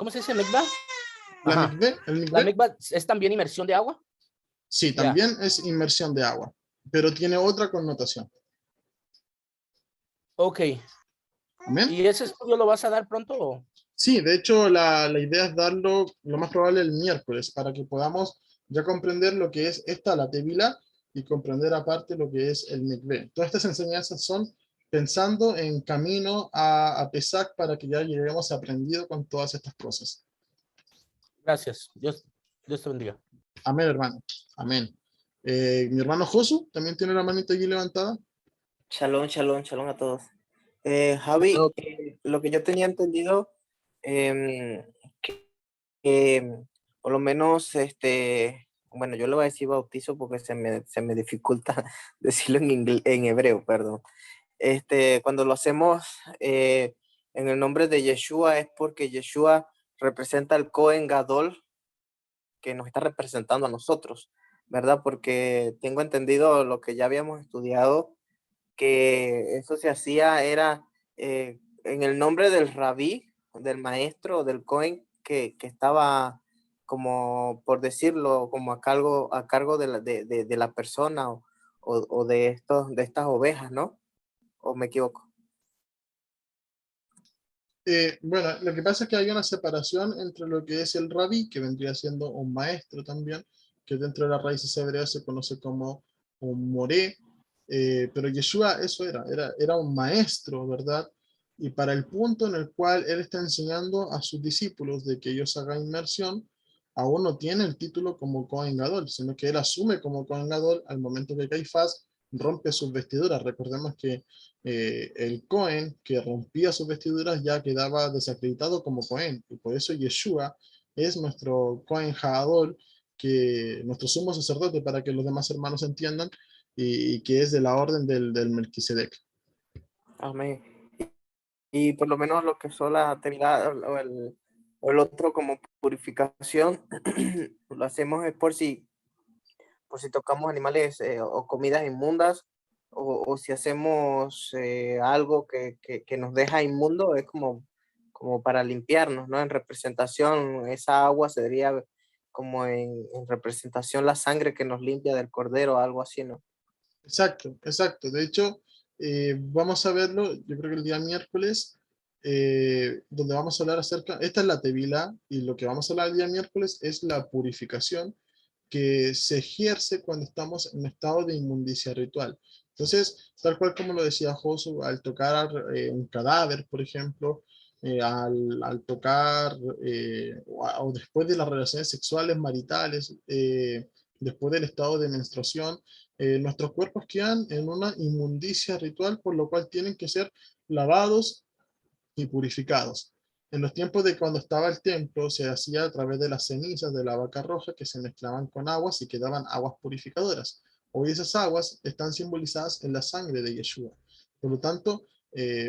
se dice mikvah? La Ajá. mikvé, el ¿La mikvé, mikvah es también inmersión de agua? sí, Ya. también es inmersión de agua, pero tiene otra connotación. Ok. Amén. ¿Y ese estudio lo vas a dar pronto? Sí, de hecho la idea es darlo lo más probable el miércoles para que podamos ya comprender lo que es esta, la Tevila, y comprender aparte lo que es el Mikveh. Todas estas enseñanzas son pensando en camino a Pesach para que ya lleguemos aprendido con todas estas cosas. Gracias. Dios te bendiga. Amén, hermano. Amén. Mi hermano Josu también tiene la manita allí levantada. Shalom, shalom, shalom a todos. Javi, lo que yo tenía entendido, em, por lo menos, bueno, yo le voy a decir bautizo porque se me dificulta decirlo en hebreo, perdón. Cuando lo hacemos en el nombre de Yeshua es porque Yeshua representa al Cohen Gadol que nos está representando a nosotros, ¿verdad? Porque tengo entendido lo que ya habíamos estudiado, que eso se hacía era en el nombre del rabí, del maestro, del Cohen que estaba como por decirlo, como a cargo de la persona o de estas ovejas, ¿no? ¿O me equivoco? Bueno, lo que pasa es que hay una separación entre lo que es el rabí, que vendría siendo un maestro también, que dentro de las raíces hebreas se conoce como un moré, pero Yeshua eso era un maestro, ¿verdad? Y para el punto en el cual él está enseñando a sus discípulos de que ellos hagan inmersión, aún no tiene el título como Cohen Gadol, sino que él asume como Cohen Gadol al momento que Caifás rompe sus vestiduras. Recordemos que el Cohen que rompía sus vestiduras ya quedaba desacreditado como Cohen, y por eso Yeshua es nuestro Cohen Hadol, que nuestro sumo sacerdote, para que los demás hermanos entiendan, y que es de la orden del Melquisedec. Amén. Y por lo menos lo que son la actividad o el otro como purificación, lo hacemos es por si tocamos animales o comidas inmundas, o si hacemos algo que nos deja inmundo, es como para limpiarnos, ¿no? En representación, esa agua sería como en representación la sangre que nos limpia del cordero, algo así, ¿no? Exacto, exacto. De hecho, vamos a verlo, yo creo que el día miércoles, donde vamos a hablar acerca, esta es la tevila, y lo que vamos a hablar el día miércoles es la purificación que se ejerce cuando estamos en estado de inmundicia ritual. Entonces, tal cual como lo decía Josu, al tocar un cadáver, por ejemplo, al tocar o después de las relaciones sexuales maritales, después del estado de menstruación, nuestros cuerpos quedan en una inmundicia ritual, por lo cual tienen que ser lavados y purificados. En los tiempos de cuando estaba el templo, se hacía a través de las cenizas de la vaca roja que se mezclaban con aguas y quedaban aguas purificadoras. Hoy esas aguas están simbolizadas en la sangre de Yeshua. Por lo tanto,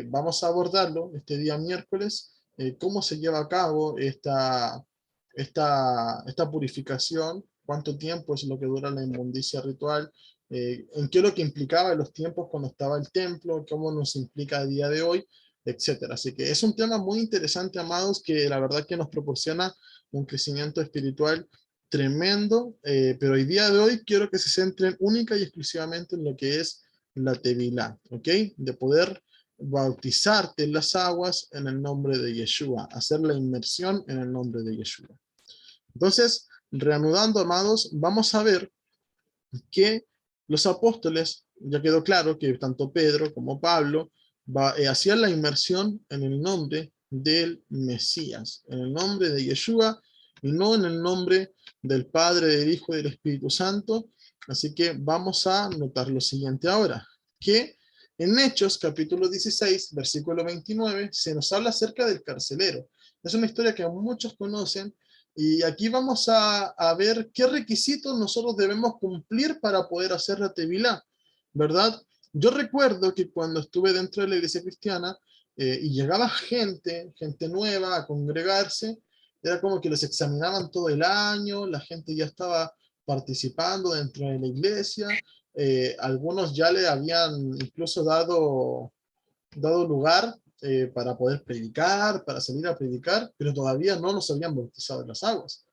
vamos a abordarlo este día miércoles, cómo se lleva a cabo esta purificación, cuánto tiempo es lo que dura la inmundicia ritual, en qué es lo que implicaba en los tiempos cuando estaba el templo, cómo nos implica a día de hoy, etcétera. Así que es un tema muy interesante, amados, que la verdad que nos proporciona un crecimiento espiritual tremendo, pero hoy día de hoy quiero que se centren única y exclusivamente en lo que es la tevilá, ¿ok? De poder bautizarte en las aguas en el nombre de Yeshua, hacer la inmersión en el nombre de Yeshua. Entonces, reanudando, amados, vamos a ver que los apóstoles, ya quedó claro que tanto Pedro como Pablo hacían la inmersión en el nombre del Mesías, en el nombre de Yeshua, y no en el nombre del Padre, del Hijo y del Espíritu Santo. Así que vamos a notar lo siguiente ahora, que en Hechos capítulo 16, versículo 29, se nos habla acerca del carcelero. Es una historia que muchos conocen, y aquí vamos a ver qué requisitos nosotros debemos cumplir para poder hacer la tevilá, ¿verdad? Yo recuerdo que cuando estuve dentro de la iglesia cristiana y llegaba gente nueva a congregarse, era como que los examinaban todo el año, la gente ya estaba participando dentro de la iglesia, algunos ya le habían incluso dado lugar para poder predicar, para salir a predicar, pero todavía no nos habían bautizado en las aguas.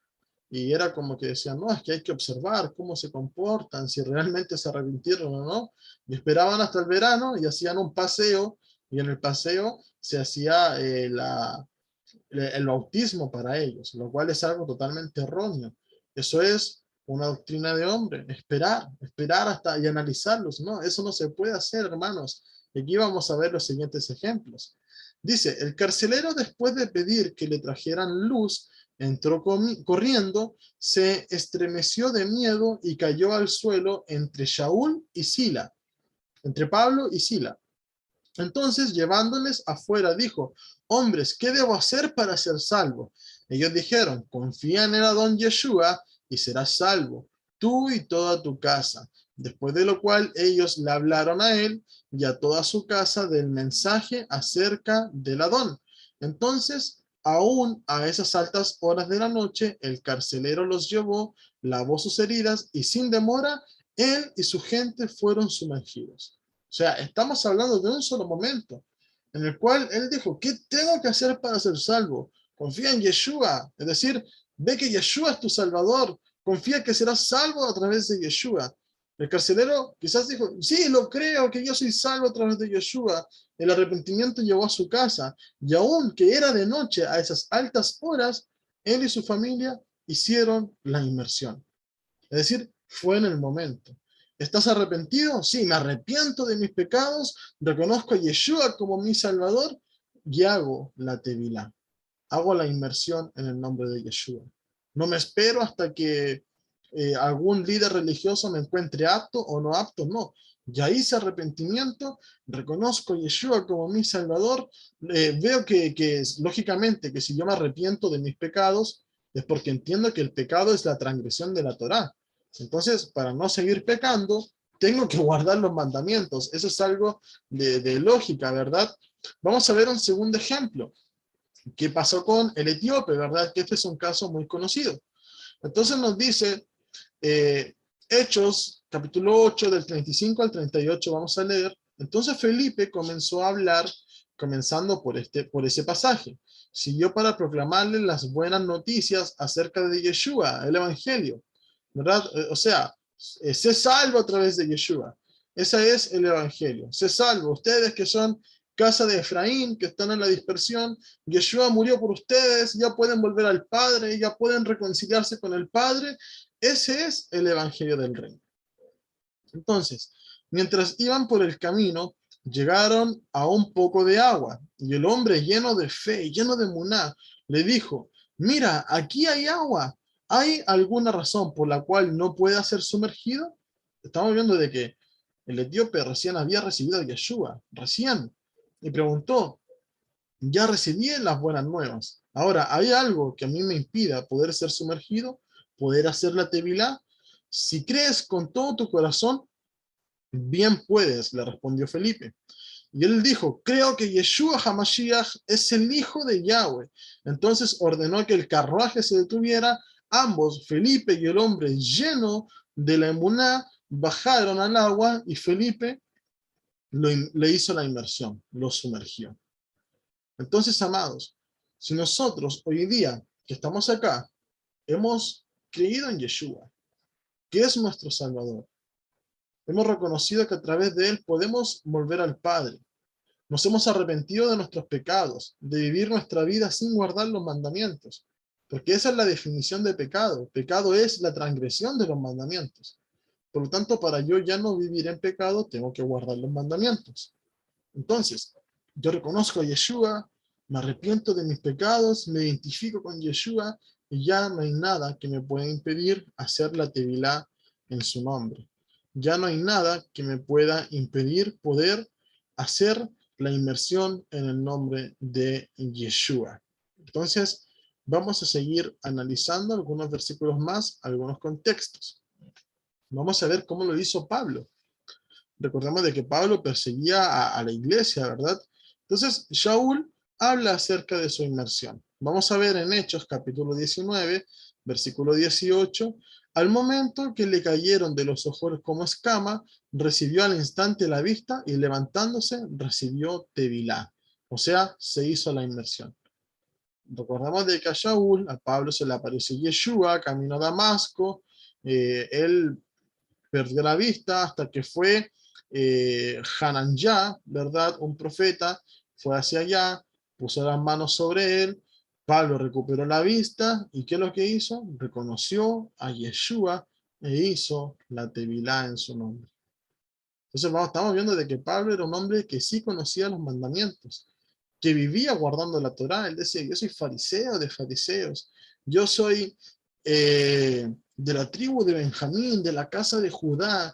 Y era como que decían, no, es que hay que observar cómo se comportan, si realmente se arrepintieron o no. Y esperaban hasta el verano y hacían un paseo, y en el paseo se hacía el bautismo para ellos, lo cual es algo totalmente erróneo. Eso es una doctrina de hombre, esperar hasta y analizarlos. No, eso no se puede hacer, hermanos. Y aquí vamos a ver los siguientes ejemplos. Dice, el carcelero, después de pedir que le trajeran luz, entró corriendo, se estremeció de miedo y cayó al suelo entre Shaul y Sila, entre Pablo y Sila. Entonces, llevándoles afuera, dijo, hombres, ¿qué debo hacer para ser salvo? Ellos dijeron, confía en el Adón Yeshua y serás salvo, tú y toda tu casa. Después de lo cual ellos le hablaron a él y a toda su casa del mensaje acerca del Adón. Entonces, aún a esas altas horas de la noche, el carcelero los llevó, lavó sus heridas y sin demora, él y su gente fueron sumergidos. O sea, estamos hablando de un solo momento en el cual él dijo, ¿qué tengo que hacer para ser salvo? Confía en Yeshua. Es decir, Ve que Yeshua es tu Salvador. Confía que serás salvo a través de Yeshua. El carcelero quizás dijo, sí, lo creo, que yo soy salvo a través de Yeshua. El arrepentimiento llegó a su casa. Y aun que era de noche, a esas altas horas, él y su familia hicieron la inmersión. Es decir, fue en el momento. ¿Estás arrepentido? Sí, me arrepiento de mis pecados, reconozco a Yeshua como mi Salvador y hago la tevilá. Hago la inmersión en el nombre de Yeshua. No me espero hasta que algún líder religioso me encuentre apto o no apto, no. Ya hice arrepentimiento, reconozco a Yeshua como mi Salvador, veo que lógicamente que si yo me arrepiento de mis pecados es porque entiendo que el pecado es la transgresión de la Torá. Entonces, para no seguir pecando, tengo que guardar los mandamientos. Eso es algo de lógica, ¿verdad? Vamos a ver un segundo ejemplo. ¿Qué pasó con el etíope, verdad? Que este es un caso muy conocido. Entonces nos dice, Hechos, capítulo 8, del 35 al 38, vamos a leer. Entonces Felipe comenzó a hablar, comenzando por ese pasaje. Siguió para proclamarle las buenas noticias acerca de Yeshua, el evangelio, ¿verdad? O sea, sé salvo a través de Yeshua. Ese es el evangelio. Sé salvo. Ustedes que son casa de Efraín, que están en la dispersión, Yeshua murió por ustedes, ya pueden volver al Padre, ya pueden reconciliarse con el Padre. Ese es el evangelio del reino. Entonces, mientras iban por el camino, llegaron a un poco de agua, y el hombre lleno de fe, lleno de muná, le dijo, mira, aquí hay agua, ¿hay alguna razón por la cual no pueda ser sumergido? Estamos viendo de que el etíope recién había recibido a Yeshua, recién, y preguntó, ya recibí las buenas nuevas, ahora, ¿hay algo que a mí me impida poder ser sumergido, poder hacer la tevilá? Si crees con todo tu corazón, bien puedes, le respondió Felipe. Y él dijo, creo que Yeshua HaMashiach es el hijo de Yahweh. Entonces ordenó que el carruaje se detuviera. Ambos, Felipe y el hombre lleno de la emuná, bajaron al agua y Felipe le hizo la inmersión, lo sumergió. Entonces, amados, si nosotros hoy día que estamos acá, hemos creído en Yeshua, que es nuestro Salvador, hemos reconocido que a través de él podemos volver al Padre, nos hemos arrepentido de nuestros pecados, de vivir nuestra vida sin guardar los mandamientos, porque esa es la definición de pecado. Pecado es la transgresión de los mandamientos. Por lo tanto, para yo ya no vivir en pecado, tengo que guardar los mandamientos. Entonces, yo reconozco a Yeshua, me arrepiento de mis pecados, me identifico con Yeshua, y ya no hay nada que me pueda impedir hacer la tevilá en su nombre. Ya no hay nada que me pueda impedir poder hacer la inmersión en el nombre de Yeshua. Entonces, vamos a seguir analizando algunos versículos más, algunos contextos. Vamos a ver cómo lo hizo Pablo. Recordemos de que Pablo perseguía a la iglesia, ¿verdad? Entonces, Shaul habla acerca de su inmersión. Vamos a ver en Hechos, capítulo 19, versículo 18, al momento que le cayeron de los ojos como escama, recibió al instante la vista y levantándose recibió tevilá. O sea, se hizo la inmersión. Recordamos de que a Shaul, a Pablo se le apareció Yeshua, camino a Damasco, él perdió la vista hasta que fue Hananyá, ¿verdad? Un profeta, fue hacia allá, puso las manos sobre él, Pablo recuperó la vista, ¿y qué es lo que hizo? Reconoció a Yeshua e hizo la tevilá en su nombre. Entonces estamos viendo de que Pablo era un hombre que sí conocía los mandamientos, que vivía guardando la Torá. Él decía, yo soy fariseo de fariseos, yo soy de la tribu de Benjamín, de la casa de Judá,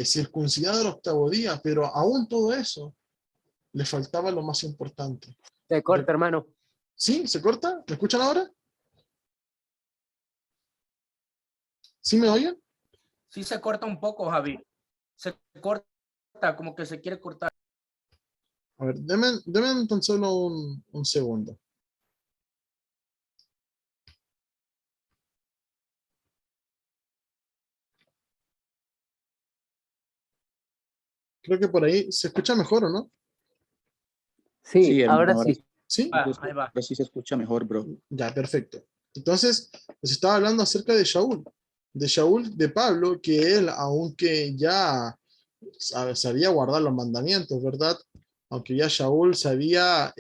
circuncidado al octavo día, pero aún todo eso le faltaba lo más importante. Se corta, hermano. ¿Sí? ¿Se corta? ¿Me escuchan ahora? ¿Sí me oyen? Sí se corta un poco, Javi. Se corta, como que se quiere cortar. A ver, denme tan solo un segundo. Creo que por ahí se escucha mejor, ¿o no? Sí, Sí, hermano, ahora sí. ¿Sí? Ah, ahí va. Ahora sí se escucha mejor, bro. Ya, perfecto. Entonces, les estaba hablando acerca de Shaul, de Pablo, que él, aunque ya sabía guardar los mandamientos, ¿verdad? Aunque ya Shaul sabía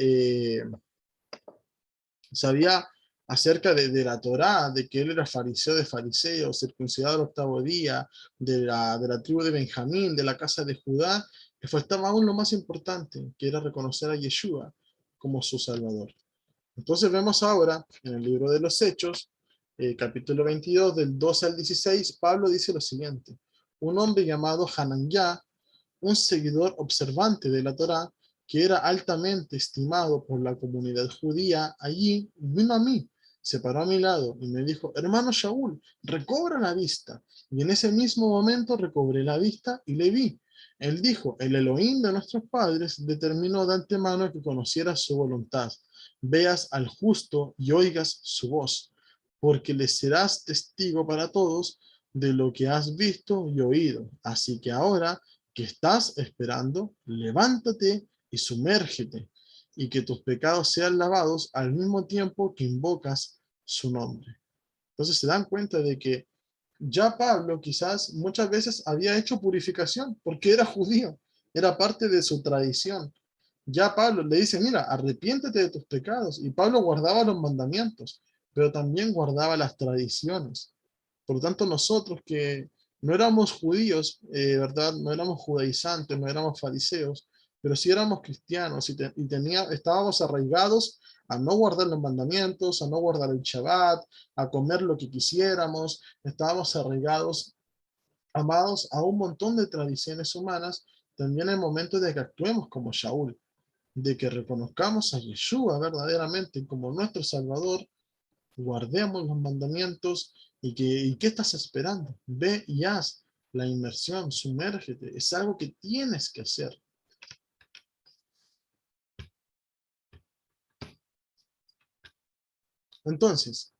acerca de la Torá, de que él era fariseo de fariseos, circuncidado al octavo día, de la tribu de Benjamín, de la casa de Judá, le faltaba aún lo más importante, que era reconocer a Yeshua como su Salvador. Entonces vemos ahora en el libro de los Hechos, capítulo 22, del 12 al 16, Pablo dice lo siguiente: un hombre llamado Hananyá, un seguidor observante de la Torá, que era altamente estimado por la comunidad judía allí, vino a mí, se paró a mi lado y me dijo: hermano Shaul, recobra la vista. Y en ese mismo momento recobré la vista y le vi. Él dijo: el Elohim de nuestros padres determinó de antemano que conocieras su voluntad, veas al justo y oigas su voz, porque le serás testigo para todos de lo que has visto y oído. Así que ahora que estás esperando, levántate y sumérgete, y que tus pecados sean lavados al mismo tiempo que invocas su nombre. Entonces se dan cuenta de que ya Pablo quizás muchas veces había hecho purificación porque era judío, era parte de su tradición. Ya Pablo le dice: mira, arrepiéntete de tus pecados. Y Pablo guardaba los mandamientos, pero también guardaba las tradiciones. Por lo tanto, nosotros que no éramos judíos, ¿verdad? No éramos judaizantes, no éramos fariseos, pero sí éramos cristianos estábamos arraigados a no guardar los mandamientos, a no guardar el Shabbat, a comer lo que quisiéramos. Estábamos arraigados, amados, a un montón de tradiciones humanas. También el momento de que actuemos como Shaul, de que reconozcamos a Yeshua verdaderamente como nuestro Salvador, guardemos los mandamientos. ¿Y qué estás esperando? Ve y haz la inmersión, sumérgete. Es algo que tienes que hacer. Entonces,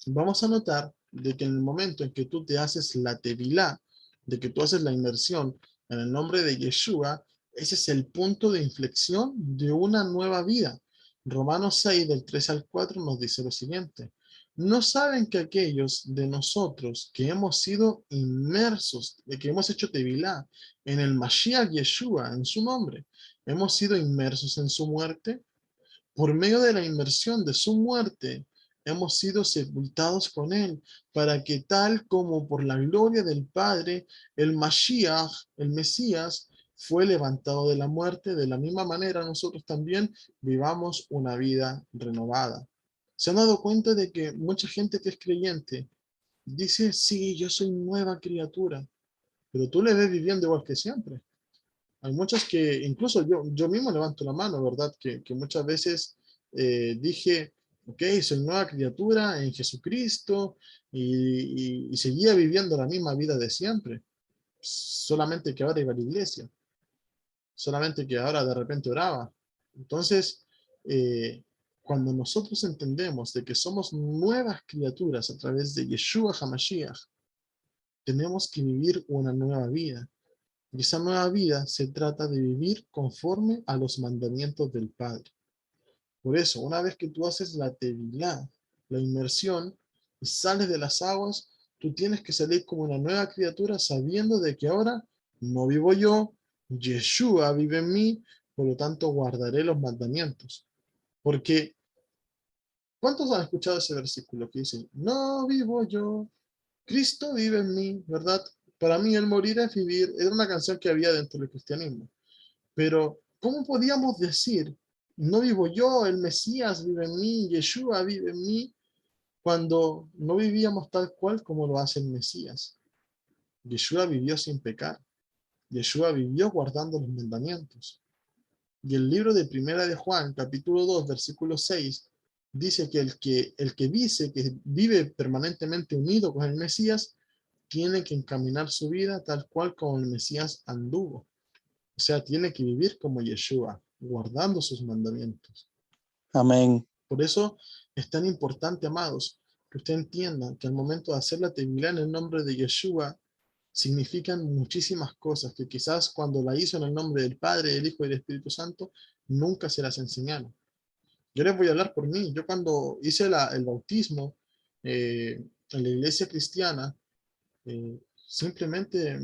vamos a notar de que en el momento en que tú te haces la tevilá, de que tú haces la inmersión en el nombre de Yeshua, ese es el punto de inflexión de una nueva vida. Romanos 6, del 3 al 4, nos dice lo siguiente: ¿no saben que aquellos de nosotros que hemos sido inmersos, de que hemos hecho tevilá en el Mashiach Yeshua, en su nombre, hemos sido inmersos en su muerte? Por medio de la inmersión de su muerte, hemos sido sepultados con él, para que tal como por la gloria del Padre, el Mashiach, el Mesías, fue levantado de la muerte, de la misma manera nosotros también vivamos una vida renovada. ¿Se han dado cuenta de que mucha gente que es creyente dice: sí, yo soy nueva criatura, pero tú le ves viviendo igual que siempre? Hay muchas que, incluso yo mismo levanto la mano, ¿verdad? Que muchas veces dije: ok, soy nueva criatura en Jesucristo, y seguía viviendo la misma vida de siempre, solamente que ahora iba a la iglesia, solamente que ahora de repente oraba. Entonces, eh, cuando nosotros entendemos de que somos nuevas criaturas a través de Yeshua HaMashiach, tenemos que vivir una nueva vida. Y esa nueva vida se trata de vivir conforme a los mandamientos del Padre. Por eso, una vez que tú haces la tevilá, la inmersión, y sales de las aguas, tú tienes que salir como una nueva criatura, sabiendo de que ahora no vivo yo, Yeshua vive en mí, por lo tanto guardaré los mandamientos. Porque, ¿cuántos han escuchado ese versículo que dice: no vivo yo, Cristo vive en mí, ¿verdad? Para mí el morir es vivir. Era una canción que había dentro del cristianismo. Pero, ¿cómo podíamos decir: no vivo yo, el Mesías vive en mí, Yeshua vive en mí, cuando no vivíamos tal cual como lo hace el Mesías? Yeshua vivió sin pecar. Yeshua vivió guardando los mandamientos. Y el libro de Primera de Juan, capítulo 2, versículo 6, dice que el que dice que vive permanentemente unido con el Mesías, tiene que encaminar su vida tal cual como el Mesías anduvo. O sea, tiene que vivir como Yeshua, guardando sus mandamientos. Amén. Por eso es tan importante, amados, que usted entienda que al momento de hacer la tevilá en el nombre de Yeshua, significan muchísimas cosas que quizás cuando la hizo en el nombre del Padre, del Hijo y del Espíritu Santo, nunca se las enseñaron. Yo les voy a hablar por mí. Yo cuando hice el bautismo en la iglesia cristiana, simplemente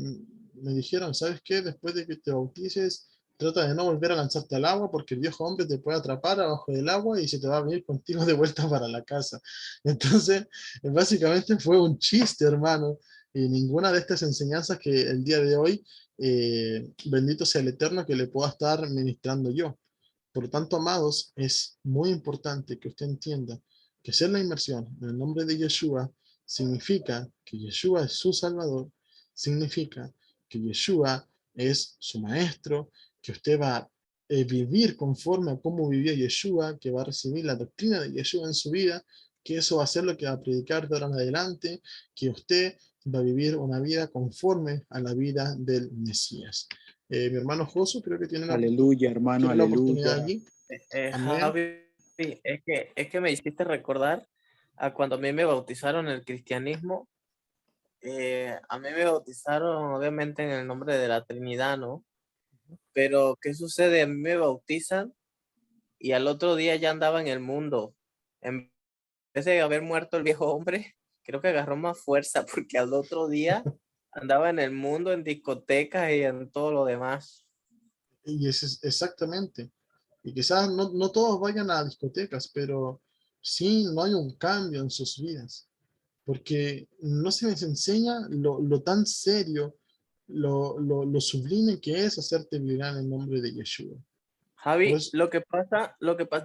me dijeron, ¿sabes qué? Después de que te bautices, trata de no volver a lanzarte al agua porque el viejo hombre te puede atrapar abajo del agua y se te va a venir contigo de vuelta para la casa. Entonces, básicamente fue un chiste, hermano. Y ninguna de estas enseñanzas que el día de hoy, bendito sea el Eterno, que le pueda estar ministrando yo. Por lo tanto, amados, es muy importante que usted entienda que hacer la inmersión en el nombre de Yeshua significa que Yeshua es su Salvador, significa que Yeshua es su maestro, que usted va a vivir conforme a cómo vivió Yeshua, que va a recibir la doctrina de Yeshua en su vida, que eso va a ser lo que va a predicar de ahora en adelante, que usted va a vivir una vida conforme a la vida del Mesías. Mi hermano Josu creo que Aleluya, hermano, tiene la oportunidad aleluya. allí. Amén. Javi, es que me hiciste recordar a cuando a mí me bautizaron en el cristianismo. A mí me bautizaron obviamente en el nombre de la Trinidad, ¿no? Pero ¿qué sucede? A mí me bautizan y al otro día ya andaba en el mundo. En vez de haber muerto el viejo hombre, creo que agarró más fuerza porque al otro día andaba en el mundo, en discotecas y en todo lo demás. Y es exactamente. Y quizás no todos vayan a discotecas, pero sí no hay un cambio en sus vidas. Porque no se les enseña lo tan serio, lo sublime que es hacerte vibrar en el nombre de Yeshua. Por Javi, eso,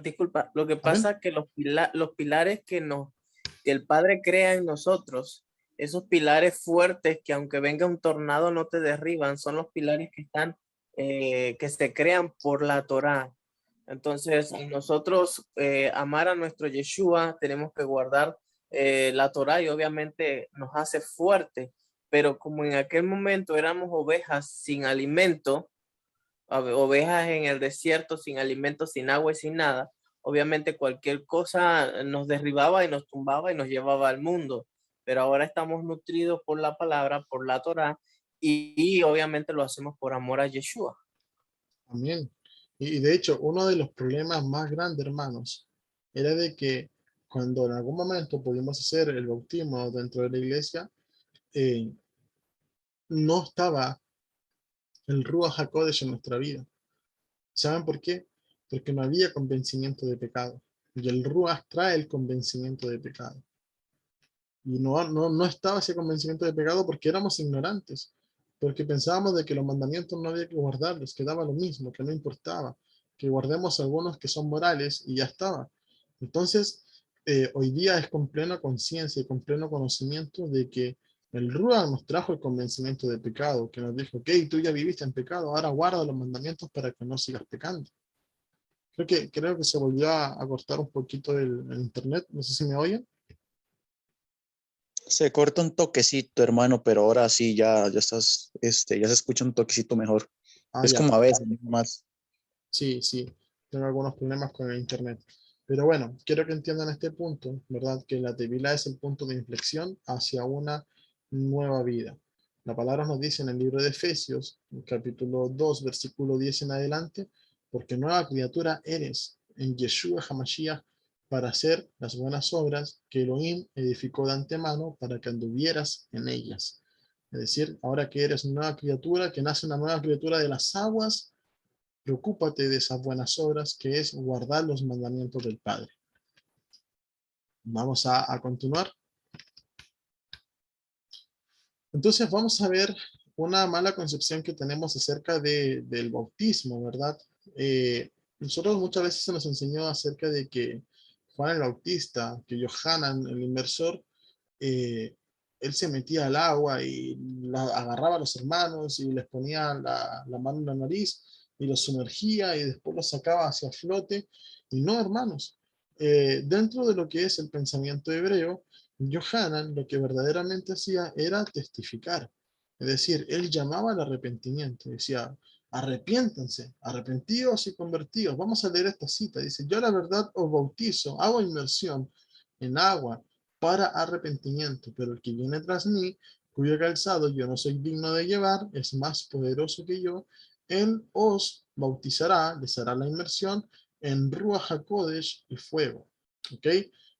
disculpa, lo que amén. pasa que los pilares que el Padre crea en nosotros, esos pilares fuertes que aunque venga un tornado no te derriban, son los pilares que están, que se crean por la Torá. Entonces, nosotros amar a nuestro Yeshua, tenemos que guardar la Torá y obviamente nos hace fuerte, pero como en aquel momento éramos ovejas sin alimento, ovejas en el desierto, sin alimento, sin agua y sin nada, obviamente cualquier cosa nos derribaba y nos tumbaba y nos llevaba al mundo. Pero ahora estamos nutridos por la palabra, por la Torá, y obviamente lo hacemos por amor a Yeshua. Amén. Y de hecho, uno de los problemas más grandes, hermanos, era de que cuando en algún momento pudimos hacer el bautismo dentro de la iglesia, eh, no estaba el Ruach HaKodesh en nuestra vida. ¿Saben por qué? Porque no había convencimiento de pecado. Y el Ruach trae el convencimiento de pecado. Y no estaba ese convencimiento de pecado porque éramos ignorantes. Porque pensábamos de que los mandamientos no había que guardarlos, que daba lo mismo, que no importaba. Que guardemos algunos que son morales y ya estaba. Entonces, hoy día es con plena conciencia y con pleno conocimiento de que el Ruach nos trajo el convencimiento de pecado, que nos dijo, ok, tú ya viviste en pecado, ahora guarda los mandamientos para que no sigas pecando. Creo que se volvió a cortar un poquito el internet, no sé si me oyen. Se corta un toquecito, hermano, pero ahora sí ya estás, ya se escucha un toquecito mejor. Ah, Es ya. como a veces, más. Sí, sí, tengo algunos problemas con el internet. Pero bueno, quiero que entiendan este punto, ¿verdad? Que la Tevilá es el punto de inflexión hacia una nueva vida. La palabra nos dice en el libro de Efesios, en capítulo 2, versículo 10 en adelante, porque nueva criatura eres en Yeshua HaMashiach para hacer las buenas obras que Elohim edificó de antemano para que anduvieras en ellas. Es decir, ahora que eres nueva criatura, que nace una nueva criatura de las aguas, preocúpate de esas buenas obras, que es guardar los mandamientos del Padre. Vamos a continuar. Entonces vamos a ver una mala concepción que tenemos acerca del bautismo, ¿verdad? Nosotros muchas veces se nos enseñó acerca de que Juan el Bautista, que Yohanan, el inmersor, él se metía al agua y agarraba a los hermanos y les ponía la mano en la nariz y los sumergía y después los sacaba hacia flote. Y no, hermanos, dentro de lo que es el pensamiento hebreo, Yohanan lo que verdaderamente hacía era testificar. Es decir, él llamaba al arrepentimiento, decía, arrepiéntanse, arrepentidos y convertidos. Vamos a leer esta cita. Dice, yo la verdad os bautizo, hago inmersión en agua para arrepentimiento, pero el que viene tras mí, cuyo calzado yo no soy digno de llevar, es más poderoso que yo, él os bautizará, les hará la inmersión en Ruach HaKodesh y fuego. ¿Ok?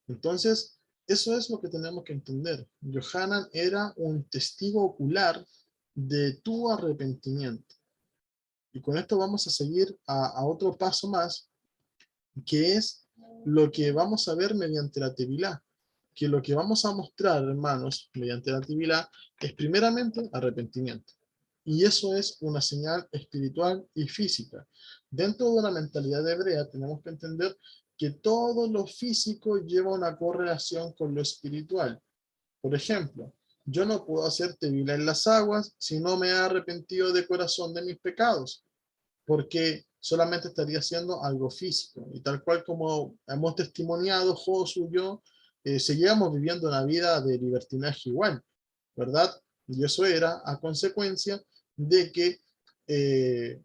Entonces, eso es lo que tenemos que entender. Yohanan era un testigo ocular de tu arrepentimiento. Y con esto vamos a seguir a otro paso más, que es lo que vamos a ver mediante la Tevilá. Que lo que vamos a mostrar, hermanos, mediante la Tevilá, es primeramente arrepentimiento. Y eso es una señal espiritual y física. Dentro de la mentalidad hebrea tenemos que entender que todo lo físico lleva una correlación con lo espiritual. Por ejemplo, yo no puedo hacer Tevilá en las aguas si no me he arrepentido de corazón de mis pecados, porque solamente estaría haciendo algo físico. Y tal cual como hemos testimoniado, Josu y yo, seguíamos viviendo una vida de libertinaje igual, ¿verdad? Y eso era a consecuencia de que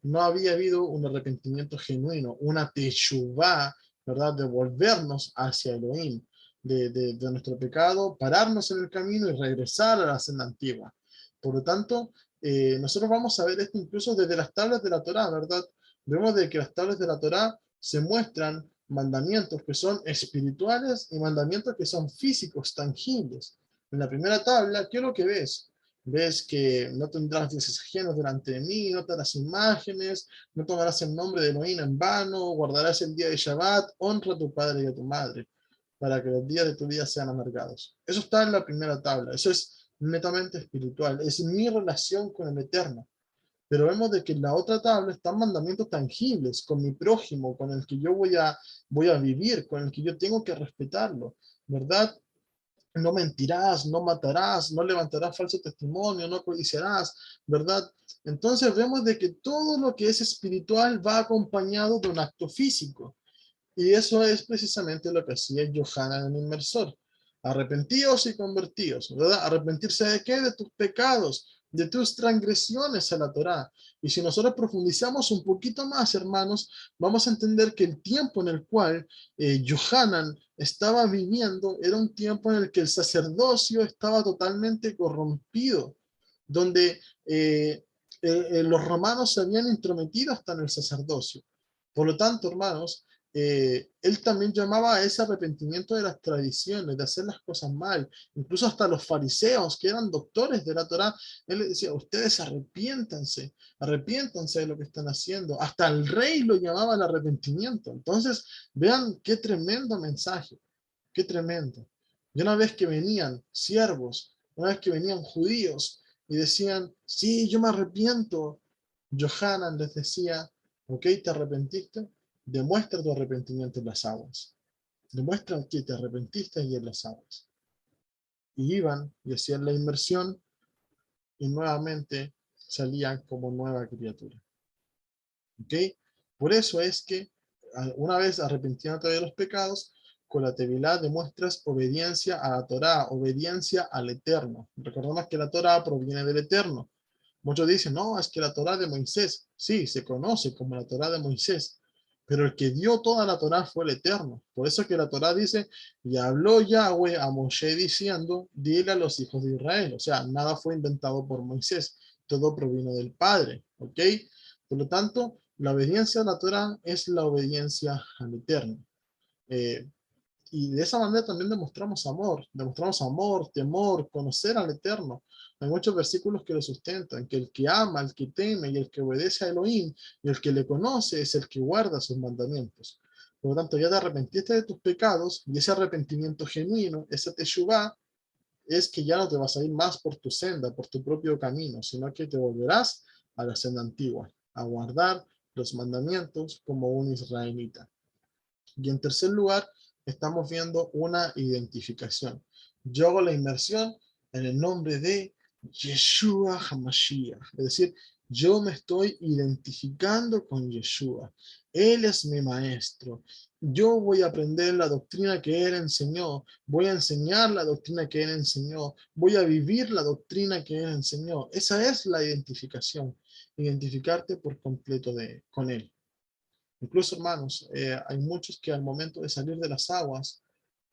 no había habido un arrepentimiento genuino, una teshuvá, ¿verdad? De volvernos hacia Elohim, de nuestro pecado, pararnos en el camino y regresar a la senda antigua. Por lo tanto, nosotros vamos a ver esto incluso desde las tablas de la Torá, ¿verdad? Vemos de que las tablas de la Torá se muestran mandamientos que son espirituales y mandamientos que son físicos, tangibles. En la primera tabla, ¿qué es lo que ves? Ves que no tendrás dioses ajenos delante de mí, no te harás imágenes, no tomarás el nombre de Elohim en vano, guardarás el día de Shabbat, honra a tu padre y a tu madre, para que los días de tu vida sean amargados. Eso está en la primera tabla, eso es netamente espiritual, es mi relación con el Eterno. Pero vemos de que en la otra tabla están mandamientos tangibles con mi prójimo, con el que yo voy a vivir, con el que yo tengo que respetarlo, ¿verdad? No mentirás, no matarás, no levantarás falso testimonio, no codiciarás, ¿verdad? Entonces vemos de que todo lo que es espiritual va acompañado de un acto físico. Y eso es precisamente lo que hacía Yohanan el inmersor. Arrepentíos y convertíos, ¿verdad? ¿Arrepentirse de qué? De tus pecados, de tus transgresiones a la Torá. Y si nosotros profundizamos un poquito más, hermanos, vamos a entender que el tiempo en el cual Yohanan estaba viviendo era un tiempo en el que el sacerdocio estaba totalmente corrompido, donde los romanos se habían intrometido hasta en el sacerdocio. Por lo tanto, hermanos, él también llamaba a ese arrepentimiento de las tradiciones, de hacer las cosas mal. Incluso hasta los fariseos, que eran doctores de la Torá, él les decía, ustedes arrepiéntanse, arrepiéntanse de lo que están haciendo. Hasta el rey lo llamaba al arrepentimiento. Entonces, vean qué tremendo mensaje, qué tremendo. Y una vez que venían siervos, una vez que venían judíos y decían, sí, yo me arrepiento, Yohanan les decía, ok, ¿te arrepentiste? Demuestra tu arrepentimiento en las aguas. Demuestra que te arrepentiste y en las aguas. Y iban y hacían la inmersión y nuevamente salían como nueva criatura. ¿Ok? Por eso es que una vez arrepintiéndote de los pecados, con la Tevilá demuestras obediencia a la Torá, obediencia al Eterno. Recordemos que la Torá proviene del Eterno. Muchos dicen, no, es que la Torá de Moisés, sí, se conoce como la Torá de Moisés, pero el que dio toda la Torá fue el Eterno. Por eso que la Torá dice, y habló Yahweh a Moshe diciendo, dile a los hijos de Israel. O sea, nada fue inventado por Moisés, todo provino del Padre, ¿ok? Por lo tanto, la obediencia a la Torá es la obediencia al Eterno. Eh, y de esa manera también demostramos amor, temor, conocer al Eterno. Hay muchos versículos que lo sustentan, que el que ama, el que teme y el que obedece a Elohim y el que le conoce es el que guarda sus mandamientos. Por lo tanto, ya te arrepentiste de tus pecados y ese arrepentimiento genuino, ese teshuvá, es que ya no te vas a ir más por tu senda, por tu propio camino, sino que te volverás a la senda antigua, a guardar los mandamientos como un israelita. Y en tercer lugar, estamos viendo una identificación. Yo hago la inmersión en el nombre de Yeshua HaMashiach. Es decir, yo me estoy identificando con Yeshua. Él es mi maestro. Yo voy a aprender la doctrina que Él enseñó. Voy a enseñar la doctrina que Él enseñó. Voy a vivir la doctrina que Él enseñó. Esa es la identificación. Identificarte por completo con Él. Incluso, hermanos, hay muchos que al momento de salir de las aguas,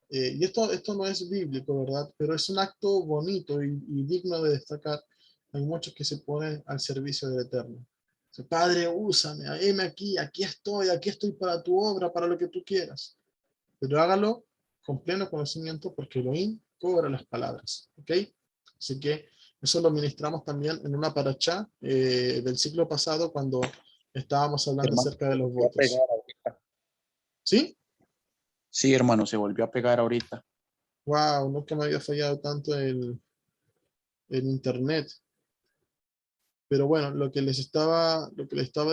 y esto no es bíblico, ¿verdad? Pero es un acto bonito y digno de destacar. Hay muchos que se ponen al servicio del Eterno. Padre, úsame, heme aquí estoy para tu obra, para lo que tú quieras. Pero hágalo con pleno conocimiento porque Elohim cobra las palabras. ¿Ok? Así que eso lo ministramos también en una parachá del ciclo pasado cuando estábamos hablando Hermano, acerca de los se volvió a pegar votos. ahorita. ¿Sí? Sí, hermano, se volvió a pegar ahorita. Wow, nunca me había fallado tanto el internet. Pero bueno, lo que les estaba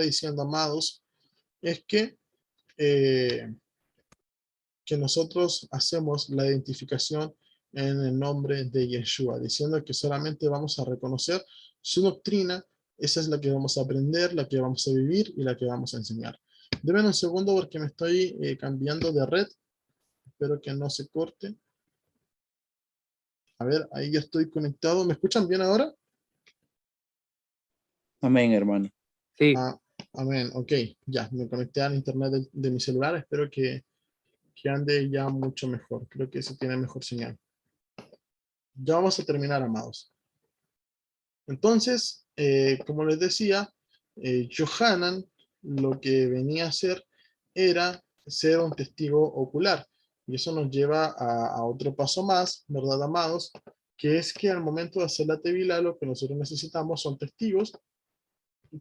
diciendo, amados, es eh, que nosotros hacemos la identificación en el nombre de Yeshua, diciendo que solamente vamos a reconocer su doctrina, esa es la que vamos a aprender, la que vamos a vivir y la que vamos a enseñar. Denme un segundo porque me estoy cambiando de red, espero que no se corte. A ver, ahí ya estoy conectado, ¿me escuchan bien ahora? Amén, hermano. Sí. Ah, amén, ok, ya, me conecté al internet de mi celular, espero que ande ya mucho mejor, creo que se tiene mejor señal. Ya vamos a terminar, amados. Entonces, como les decía, Johanan lo que venía a hacer era ser un testigo ocular. Y eso nos lleva a otro paso más, ¿verdad, amados? Que es que al momento de hacer la tevila, lo que nosotros necesitamos son testigos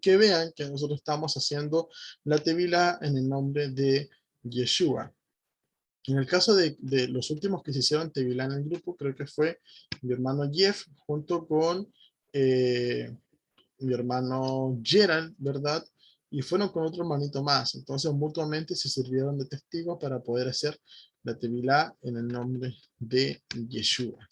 que vean que nosotros estamos haciendo la tevila en el nombre de Yeshua. En el caso de los últimos que se hicieron tevila en el grupo, creo que fue mi hermano Jeff junto con mi hermano Gerald, ¿verdad? Y fueron con otro hermanito más. Entonces mutuamente se sirvieron de testigos para poder hacer la tevilá en el nombre de Yeshua.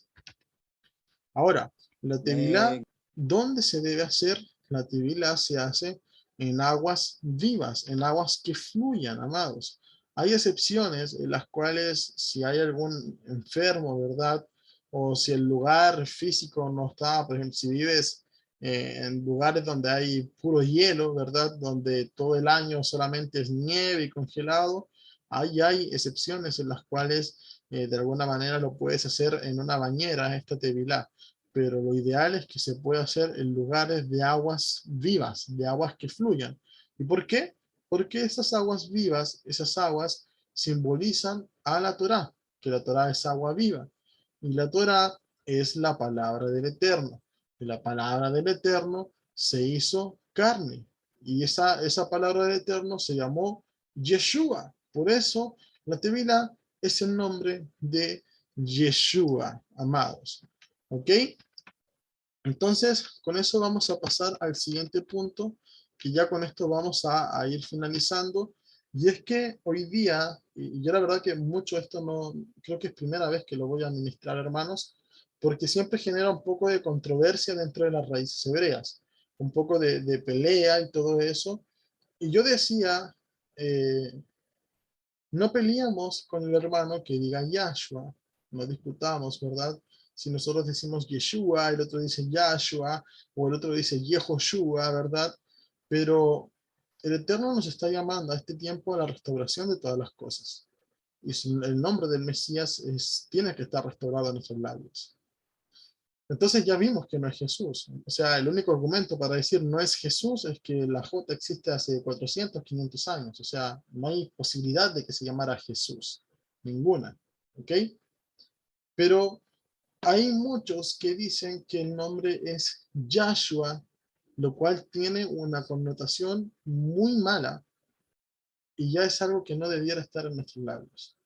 Ahora, la tevilá, Amén. ¿dónde se debe hacer? La tevilá se hace en aguas vivas, en aguas que fluyan, amados. Hay excepciones en las cuales si hay algún enfermo, ¿verdad? O si el lugar físico no está, por ejemplo, si vives en lugares donde hay puro hielo, ¿verdad? Donde todo el año solamente es nieve y congelado, ahí hay excepciones en las cuales de alguna manera lo puedes hacer en una bañera, esta tevilá. Pero lo ideal es que se pueda hacer en lugares de aguas vivas, de aguas que fluyan. ¿Y por qué? Porque esas aguas vivas, esas aguas simbolizan a la Torá, que la Torá es agua viva. Y la Torá es la palabra del Eterno. Y la palabra del Eterno se hizo carne. Y esa palabra del Eterno se llamó Yeshua. Por eso la Tevilá es el nombre de Yeshua, amados. ¿Ok? Entonces, con eso vamos a pasar al siguiente punto, que ya con esto vamos a ir finalizando. Y es que hoy día, y yo la verdad que mucho esto no, creo que es primera vez que lo voy a administrar, hermanos, porque siempre genera un poco de controversia dentro de las raíces hebreas, un poco de pelea y todo eso. Y yo decía, no peleamos con el hermano que diga Yahshua, no disputamos, ¿verdad? Si nosotros decimos Yeshua, el otro dice Yahshua, o el otro dice Yehoshua, ¿verdad? Pero el Eterno nos está llamando a este tiempo a la restauración de todas las cosas. Y el nombre del Mesías tiene que estar restaurado en nuestros labios. Entonces ya vimos que no es Jesús. O sea, el único argumento para decir no es Jesús es que la J existe hace 400, 500 años. O sea, no hay posibilidad de que se llamara Jesús. Ninguna. ¿Ok? Pero hay muchos que dicen que el nombre es Yahshua, lo cual tiene una connotación muy mala y ya es algo que no debiera estar en nuestros labios.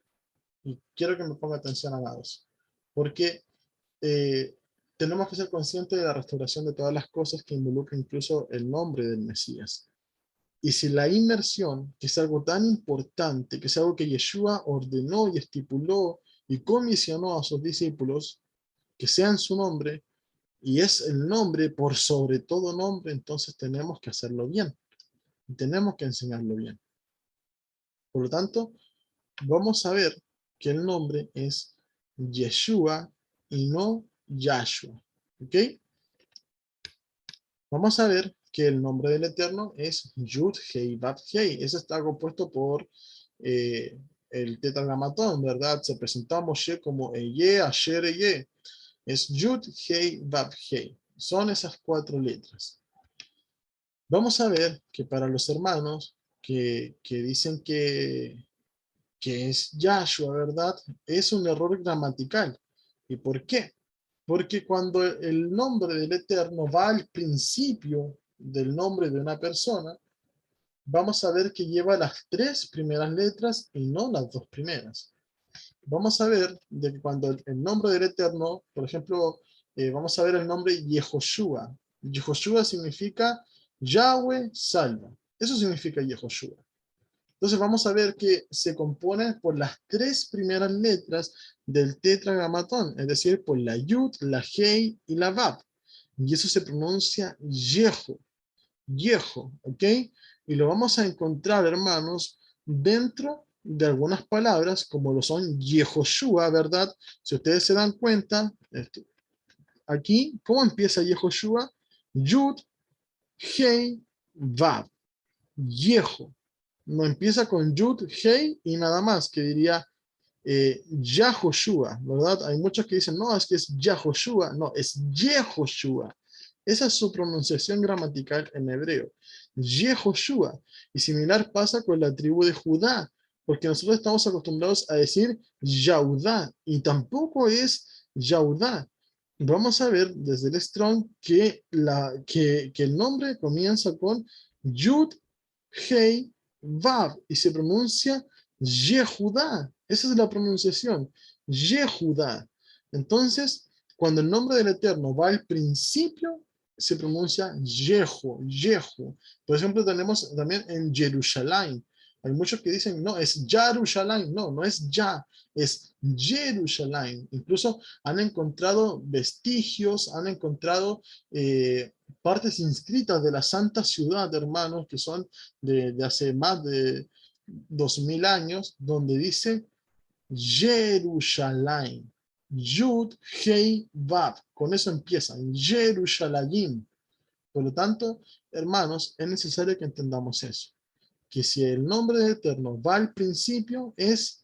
Y quiero que me ponga atención, amados. Porque tenemos que ser conscientes de la restauración de todas las cosas que involucra incluso el nombre del Mesías. Y si la inmersión, que es algo tan importante, que es algo que Yeshua ordenó y estipuló y comisionó a sus discípulos, que sean su nombre, y es el nombre por sobre todo nombre, entonces tenemos que hacerlo bien. Y tenemos que enseñarlo bien. Por lo tanto, vamos a ver que el nombre es Yeshua y no Yahshua. ¿Ok? Vamos a ver que el nombre del Eterno es Yud Hei Vav Hei. Ese está compuesto por el tetragramatón, ¿verdad? Se presentó a Moshe como Eye, Asher, Eye. Es Yud Hei Vav Hei. Son esas 4 letras. Vamos a ver que para los hermanos que dicen que es Yahshua, ¿verdad? Es un error gramatical. ¿Y por qué? Porque cuando el nombre del Eterno va al principio del nombre de una persona, vamos a ver que lleva las 3 primeras letras y no las 2 primeras. Vamos a ver de que cuando el nombre del Eterno, por ejemplo, vamos a ver el nombre Yehoshua. Yehoshua significa Yahweh salva. Eso significa Yehoshua. Entonces vamos a ver que se compone por las 3 primeras letras del tetragramatón, es decir, por la Yud, la Hei y la Vav. Y eso se pronuncia Yeho, Yeho, ¿ok? Y lo vamos a encontrar, hermanos, dentro de algunas palabras, como lo son Yehoshua, ¿verdad? Si ustedes se dan cuenta, aquí, ¿cómo empieza Yehoshua? Yud, Hei, Vav, Yeho. No empieza con Yud, Hei y nada más, que diría Yahoshua, ¿verdad? Hay muchos que dicen, no, es que es Yahoshua, no, es Yehoshua. Esa es su pronunciación gramatical en hebreo, Yehoshua. Y similar pasa con la tribu de Judá, porque nosotros estamos acostumbrados a decir Yaudá, y tampoco es Yaudá. Vamos a ver desde el Strong que el nombre comienza con Yud, Hei, Vav, y se pronuncia Yehudá. Esa es la pronunciación, Yehudá. Entonces, cuando el nombre del Eterno va al principio, se pronuncia Yehu, Yehu. Por ejemplo, tenemos también en Jerusalén. Hay muchos que dicen, no, es Jerusalén. No, no es Ya, es Jerusalén. Incluso han encontrado vestigios, han encontrado partes inscritas de la Santa Ciudad, hermanos, que son de hace más de 2000 años, donde dice Jerusalén. Yud, Hei, Vav. Con eso empieza, Jerusalén. Por lo tanto, hermanos, es necesario que entendamos eso. Que si el nombre del Eterno va al principio, es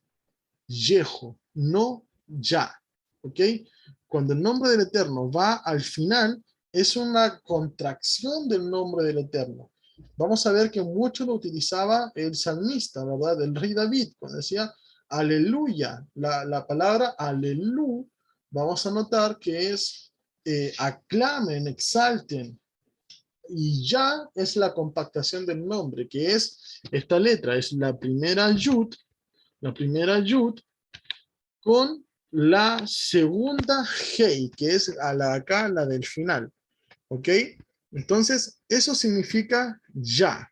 Yeho, no Ya. ¿Ok? Cuando el nombre del Eterno va al final, es una contracción del nombre del Eterno. Vamos a ver que mucho lo utilizaba el salmista, ¿verdad? El rey David, cuando decía aleluya. La palabra aleluya, vamos a notar que es aclamen, exalten. Y ya es la compactación del nombre, que es esta letra, es la primera yud con la segunda hei, que es acá la del final. ¿Ok? Entonces, eso significa ya.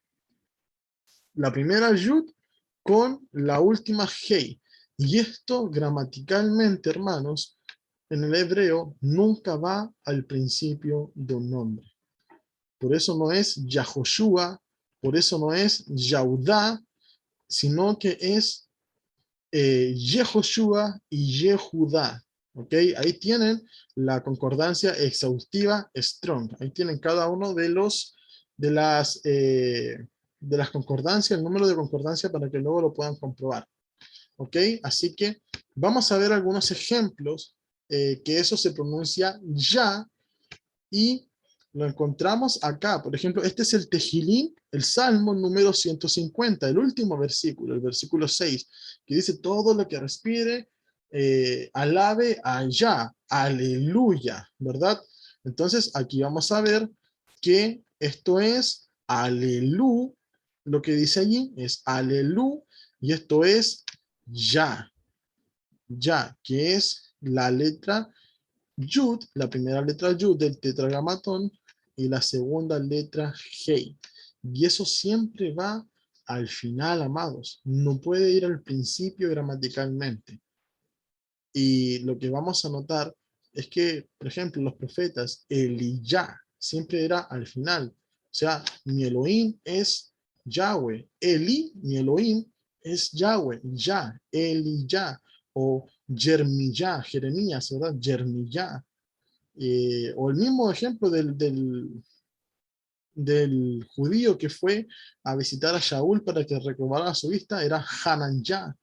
La primera yud con la última hei. Y esto gramaticalmente, hermanos, en el hebreo nunca va al principio de un nombre. Por eso no es Yahoshua, por eso no es Yaudá, sino que es Yehoshua y Yehudá. ¿Ok? Ahí tienen la concordancia exhaustiva Strong. Ahí tienen cada uno de las concordancias, el número de concordancia para que luego lo puedan comprobar. ¿Ok? Así que vamos a ver algunos ejemplos que eso se pronuncia ya y lo encontramos acá. Por ejemplo, este es el Tejilín, el Salmo número 150, el último versículo, el versículo 6, que dice, todo lo que respire, alabe a Yah, aleluya, ¿verdad? Entonces, aquí vamos a ver que esto es aleluya, lo que dice allí es aleluya, y esto es Ya, que es la letra Yud, la primera letra Yud del tetragramatón y la segunda letra Hei. Y eso siempre va al final, amados. No puede ir al principio gramaticalmente. Y lo que vamos a notar es que, por ejemplo, los profetas, Eliyah, siempre era al final. O sea, mi Elohim es Yahweh. Eli, mi Elohim, es Yahweh. Ya, Eliyah. O Jeremías, ¿verdad? Jeremías. O el mismo ejemplo del judío que fue a visitar a Shaul para que recobrara su vista, era Hananyah,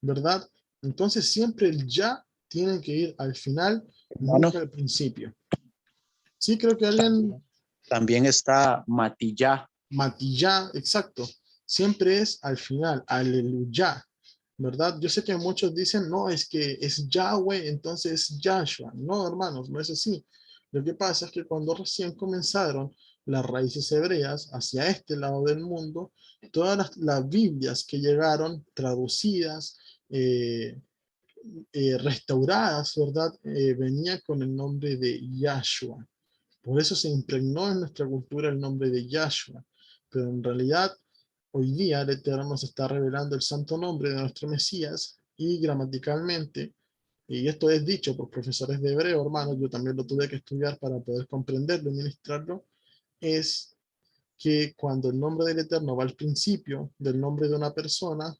¿verdad? Entonces siempre el ya tiene que ir al final, Hermano, nunca al principio. Sí, creo que alguien... también está Matillá. Matillá, exacto. Siempre es al final, aleluya, ¿verdad? Yo sé que muchos dicen, no, es que es Yahweh, entonces es Yahshua. No, hermanos, no es así. Lo que pasa es que cuando recién comenzaron las raíces hebreas hacia este lado del mundo, todas las Biblias que llegaron traducidas, restauradas, ¿verdad? Venía con el nombre de Yahshua. Por eso se impregnó en nuestra cultura el nombre de Yahshua. Pero en realidad, hoy día el Eterno nos está revelando el santo nombre de nuestro Mesías y gramaticalmente, y esto es dicho por profesores de hebreo, hermanos, yo también lo tuve que estudiar para poder comprenderlo y ministrarlo, es que cuando el nombre del Eterno va al principio del nombre de una persona,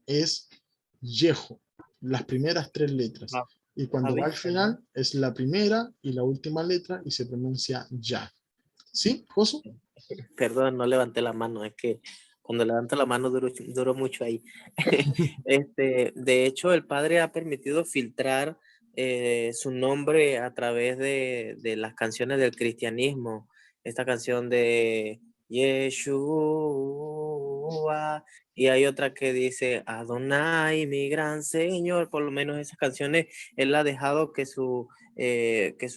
es Yeho, las primeras 3 letras. Ah, Y cuando va al ¿sabiste, no? final, es la primera y la última letra y se pronuncia Ya. ¿Sí, Josu? Perdón, no levanté la mano, es que cuando levanto la mano duro mucho ahí. De hecho, el Padre ha permitido filtrar su nombre a través de las canciones del cristianismo. Esta canción de Yeshua, y hay otra que dice Adonai, mi gran Señor. Por lo menos esas canciones, Él ha dejado que su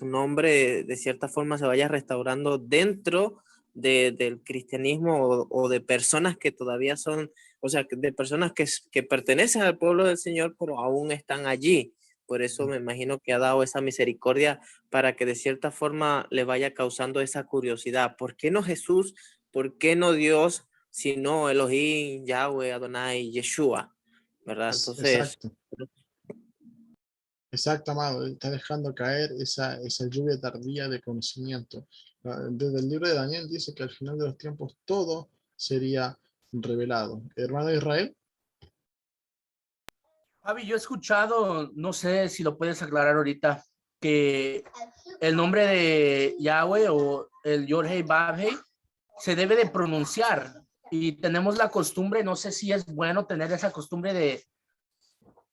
nombre de cierta forma se vaya restaurando dentro del cristianismo o de personas que todavía son, o sea, de personas que pertenecen al pueblo del Señor, pero aún están allí. Por eso me imagino que ha dado esa misericordia para que de cierta forma le vaya causando esa curiosidad. ¿Por qué no Jesús? ¿Por qué no Dios? Sino Elohim, Yahweh, Adonai, Yeshua, ¿verdad? Entonces, Exacto, exacto, amado. Está dejando caer esa lluvia tardía de conocimiento. Desde el libro de Daniel dice que al final de los tiempos todo sería revelado. Hermano Israel. Javi, yo he escuchado, no sé si lo puedes aclarar ahorita, que el nombre de Yahweh o el Yod-Heh Vav-Heh se debe de pronunciar y tenemos la costumbre, no sé si es bueno tener esa costumbre de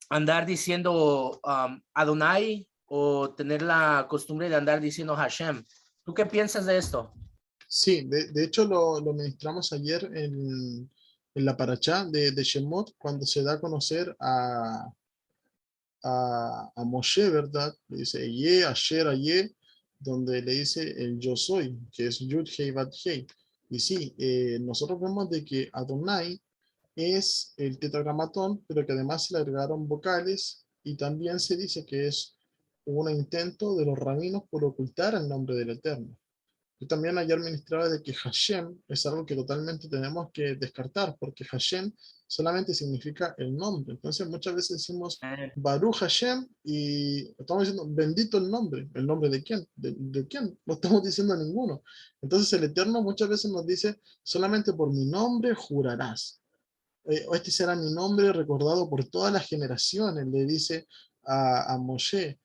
andar diciendo Adonai o tener la costumbre de andar diciendo Hashem. ¿Tú qué piensas de esto? Sí, de hecho lo ministramos ayer en la parachá de Shemot, cuando se da a conocer a Moshe, ¿verdad? Le dice Ye, Asher, Aye, donde le dice el yo soy, que es Yud, Hei, Bat, Hei. Y sí, nosotros vemos de que Adonai es el tetragramatón, pero que además se le agregaron vocales y también se dice que es un intento de los rabinos por ocultar el nombre del Eterno. Yo también ayer ministraba de que Hashem es algo que totalmente tenemos que descartar, porque Hashem solamente significa el nombre. Entonces muchas veces decimos Baruch Hashem y estamos diciendo bendito el nombre de quién, de quién, no estamos diciendo ninguno. Entonces el Eterno muchas veces nos dice solamente por mi nombre jurarás. Este será mi nombre recordado por todas las generaciones, le dice a Moshe,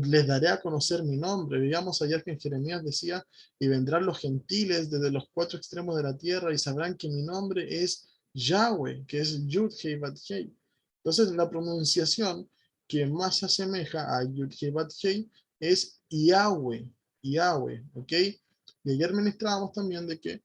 les daré a conocer mi nombre. Veíamos ayer que en Jeremías decía, y vendrán los gentiles desde los 4 extremos de la tierra y sabrán que mi nombre es Yahweh, que es Yud Hei Bat Hei. Entonces la pronunciación que más se asemeja a Yud Hei Bat Hei es Yahweh, Yahweh, ¿ok? Y ayer ministrábamos también de que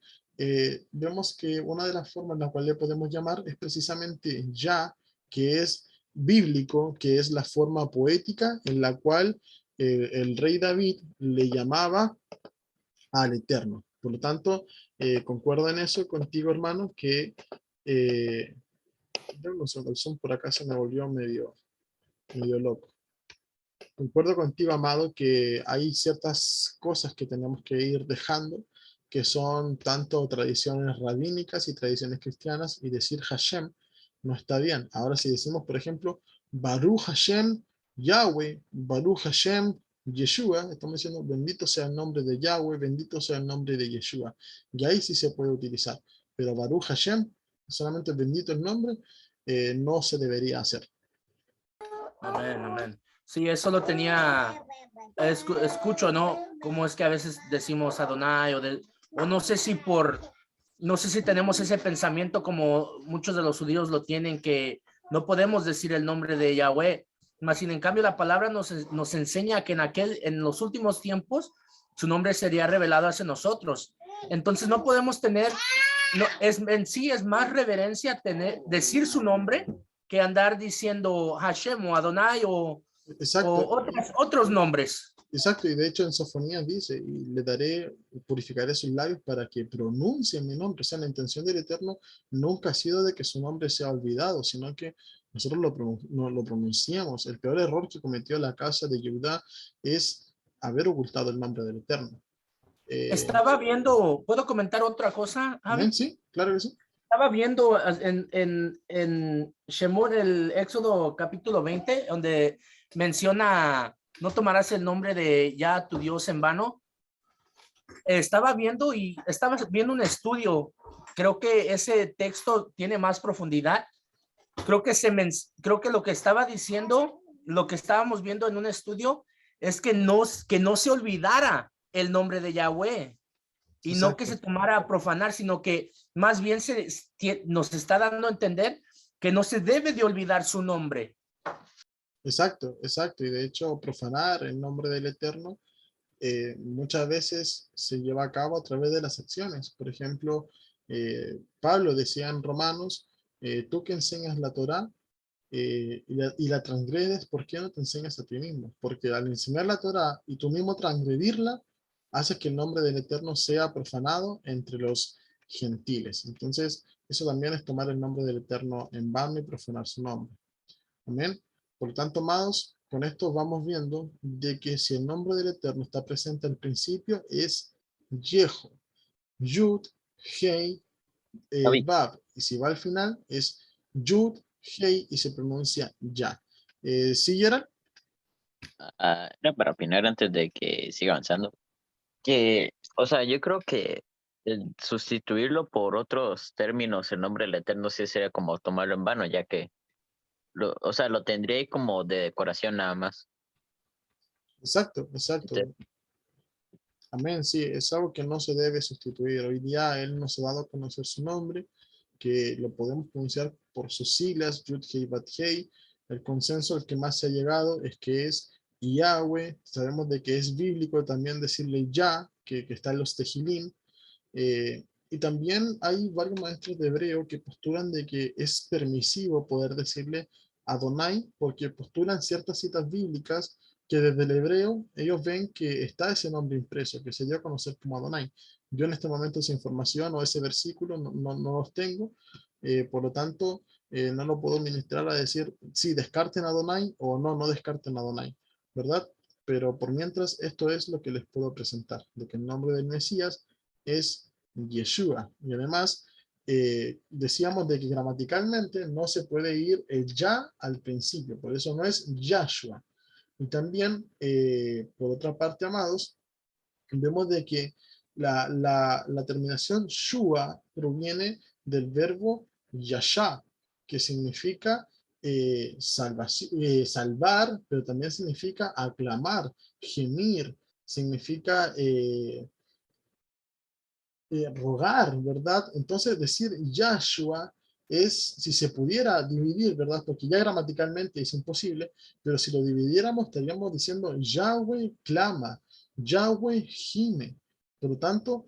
vemos que una de las formas en la cual le podemos llamar es precisamente Ya, que es bíblico, que es la forma poética en la cual el rey David le llamaba al Eterno. Por lo tanto, concuerdo en eso contigo, hermano, que el son por acá se me volvió medio loco. Concuerdo contigo, amado, que hay ciertas cosas que tenemos que ir dejando, que son tanto tradiciones rabínicas y tradiciones cristianas, y decir Hashem no está bien. Ahora, si decimos, por ejemplo, Baruch Hashem Yahweh, Baruch Hashem Yeshua, estamos diciendo bendito sea el nombre de Yahweh, bendito sea el nombre de Yeshua. Y ahí sí se puede utilizar. Pero Baruch Hashem, solamente bendito el nombre, no se debería hacer. Amén, amén. Sí, eso lo tenía, escucho, ¿no? Cómo es que a veces decimos Adonai o no sé si no sé si tenemos ese pensamiento como muchos de los judíos lo tienen, que no podemos decir el nombre de Yahweh, más sin en cambio la palabra nos enseña que en los últimos tiempos su nombre sería revelado hacia nosotros. Entonces no podemos tener no, en sí es más reverencia decir su nombre que andar diciendo Hashem o Adonai o Exacto. otros nombres. Exacto, y de hecho en Sofonías dice, y le daré, purificaré sus labios para que pronuncien mi nombre. O sea, la intención del Eterno nunca ha sido de que su nombre sea olvidado, sino que nosotros lo pronunciamos. El peor error que cometió la casa de Judá es haber ocultado el nombre del Eterno. Estaba viendo, ¿puedo comentar otra cosa, Javi? Sí, claro que sí. Estaba viendo en Shemot, el Éxodo capítulo 20, donde menciona, no tomarás el nombre de ya tu Dios en vano. Estaba viendo un estudio. Creo que ese texto tiene más profundidad. Creo que lo que estaba diciendo, lo que estábamos viendo en un estudio, es que no se olvidara el nombre de Yahweh. Y Exacto. no que se tomara a profanar, sino que más bien nos está dando a entender que no se debe de olvidar su nombre. Exacto, exacto. Y de hecho, profanar el nombre del Eterno muchas veces se lleva a cabo a través de las acciones. Por ejemplo, Pablo decía en Romanos, tú que enseñas la Torá y la transgredes, ¿por qué no te enseñas a ti mismo? Porque al enseñar la Torá y tú mismo transgredirla, haces que el nombre del Eterno sea profanado entre los gentiles. Entonces, eso también es tomar el nombre del Eterno en vano y profanar su nombre. Amén. Por lo tanto, amados, con esto vamos viendo de que si el nombre del Eterno está presente al principio es Yeho, Yud, Hei, David, Bab. Y si va al final es Yud, Hei y se pronuncia Ya. ¿Sí, Gerald? era para opinar antes de que siga avanzando. Que, o sea, yo creo que sustituirlo por otros términos, el nombre del Eterno sí sería como tomarlo en vano, ya que, o sea, lo tendría ahí como de decoración nada más. Exacto, exacto. Entonces, Amén, sí, es algo que no se debe sustituir. Hoy día Él nos ha dado a conocer su nombre, que lo podemos pronunciar por sus siglas, Yud Hei Bat Hei. El consenso al que más se ha llegado es que es Yahweh. Sabemos de que es bíblico también decirle Ya, que está en los Tejilim. Y también hay varios maestros de hebreo que postulan de que es permisivo poder decirle Adonai, porque postulan ciertas citas bíblicas que desde el hebreo ellos ven que está ese nombre impreso, que se dio a conocer como Adonai. Yo en este momento esa información o ese versículo no los tengo, por lo tanto no lo puedo ministrar a decir sí, descarten Adonai o no descarten Adonai, ¿verdad? Pero por mientras esto es lo que les puedo presentar, de que el nombre del Mesías es Yeshua. Y además, decíamos de que gramaticalmente no se puede ir el ya al principio, por eso no es Yahshua. Y también, por otra parte, amados, vemos de que la terminación Shua proviene del verbo Yasha, que significa salvar, pero también significa aclamar, gemir, significa rogar, ¿verdad? Entonces decir Yahshua es, si se pudiera dividir, ¿verdad? Porque ya gramaticalmente es imposible, pero si lo dividiéramos estaríamos diciendo Yahweh clama, Yahweh gime. Por lo tanto,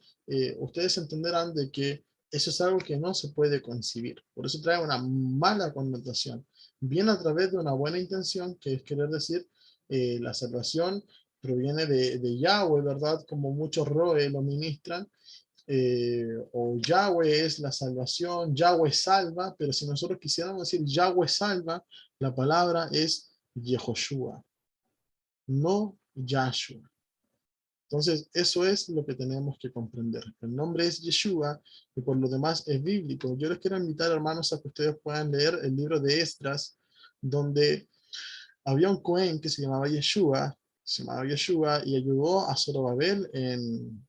ustedes entenderán de que eso es algo que no se puede concebir. Por eso trae una mala connotación. Viene a través de una buena intención, que es querer decir la salvación proviene de Yahweh, ¿verdad? Como muchos roe lo ministran, o Yahweh es la salvación, Yahweh salva, pero si nosotros quisiéramos decir Yahweh salva, la palabra es Yehoshua, no Yahshua. Entonces, eso es lo que tenemos que comprender. El nombre es Yeshua y por lo demás es bíblico. Yo les quiero invitar, hermanos, a que ustedes puedan leer el libro de Esdras, donde había un Cohen que se llamaba Yeshua y ayudó a Zorobabel en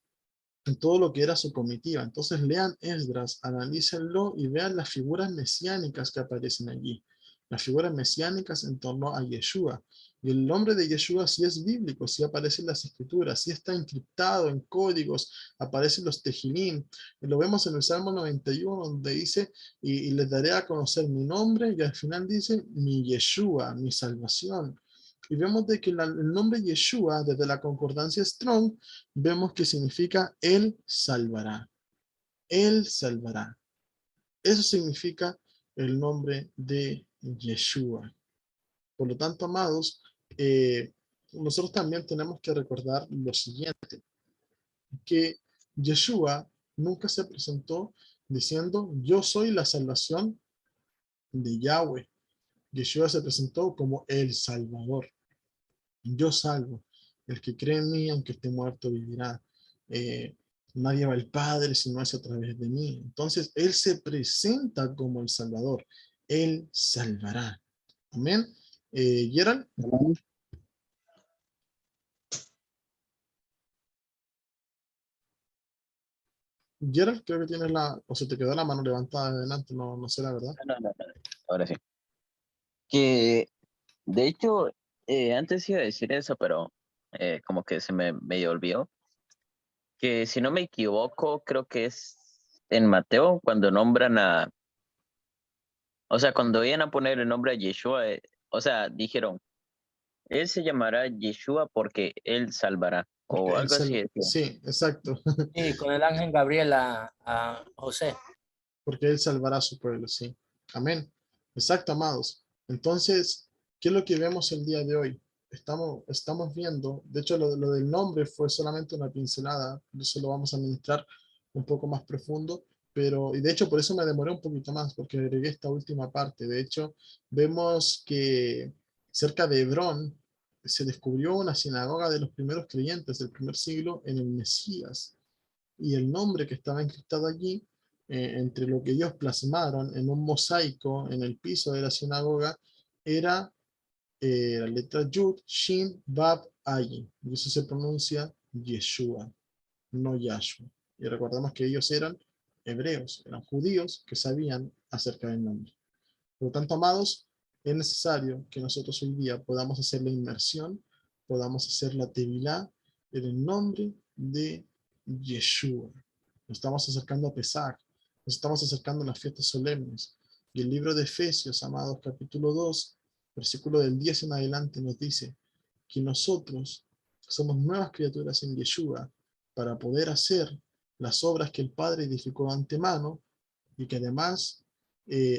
todo lo que era su comitiva. Entonces lean Esdras, analícenlo y vean las figuras mesiánicas que aparecen allí. Las figuras mesiánicas en torno a Yeshua. Y el nombre de Yeshua sí es bíblico, sí aparece en las escrituras, sí está encriptado en códigos, aparecen los tejilim. Y lo vemos en el Salmo 91, donde dice, y les daré a conocer mi nombre, y al final dice, mi Yeshua, mi salvación. Y vemos de que el nombre Yeshua, desde la concordancia Strong, vemos que significa Él salvará. Él salvará. Eso significa el nombre de Yeshua. Por lo tanto, amados, nosotros también tenemos que recordar lo siguiente, que Yeshua nunca se presentó diciendo, yo soy la salvación de Yahweh. Yeshua se presentó como el Salvador. Yo salvo. El que cree en mí, aunque esté muerto, vivirá. Nadie va al Padre si no es a través de mí. Entonces, Él se presenta como el Salvador. Él salvará. Amén. Gerald. Gerald, creo que tienes o se te quedó la mano levantada adelante, no sé la verdad. No. Ahora sí. Que de hecho, antes iba a decir eso, pero como que se me medio olvidó. Que si no me equivoco, creo que es en Mateo cuando nombran o sea, cuando iban a poner el nombre a Yeshua, o sea, dijeron, él se llamará Yeshua porque él salvará, Porque o algo así decía. sí, exacto. Sí, con el ángel Gabriel a José. Porque Él salvará a su pueblo, sí. Amén. Exacto, amados. Entonces, ¿qué es lo que vemos el día de hoy? Estamos viendo, de hecho lo del nombre fue solamente una pincelada, eso lo vamos a ministrar un poco más profundo, pero, y de hecho por eso me demoré un poquito más, porque agregué esta última parte. De hecho, vemos que cerca de Hebrón se descubrió una sinagoga de los primeros creyentes del primer siglo en el Mesías, y el nombre que estaba encriptado allí, entre lo que ellos plasmaron en un mosaico en el piso de la sinagoga, era la letra Yud, Shin, Bab, Ayin. Y eso se pronuncia Yeshua, no Yahshua. Y recordemos que ellos eran hebreos, eran judíos que sabían acerca del nombre. Por lo tanto, amados, es necesario que nosotros hoy día podamos hacer la inmersión, podamos hacer la tevilá en el nombre de Yeshua. Nos estamos acercando a Pesach, nos estamos acercando a las fiestas solemnes. Y el libro de Efesios, amados, capítulo 2, versículo del 10 en adelante, nos dice que nosotros somos nuevas criaturas en Yeshua para poder hacer las obras que el Padre edificó de antemano, y que además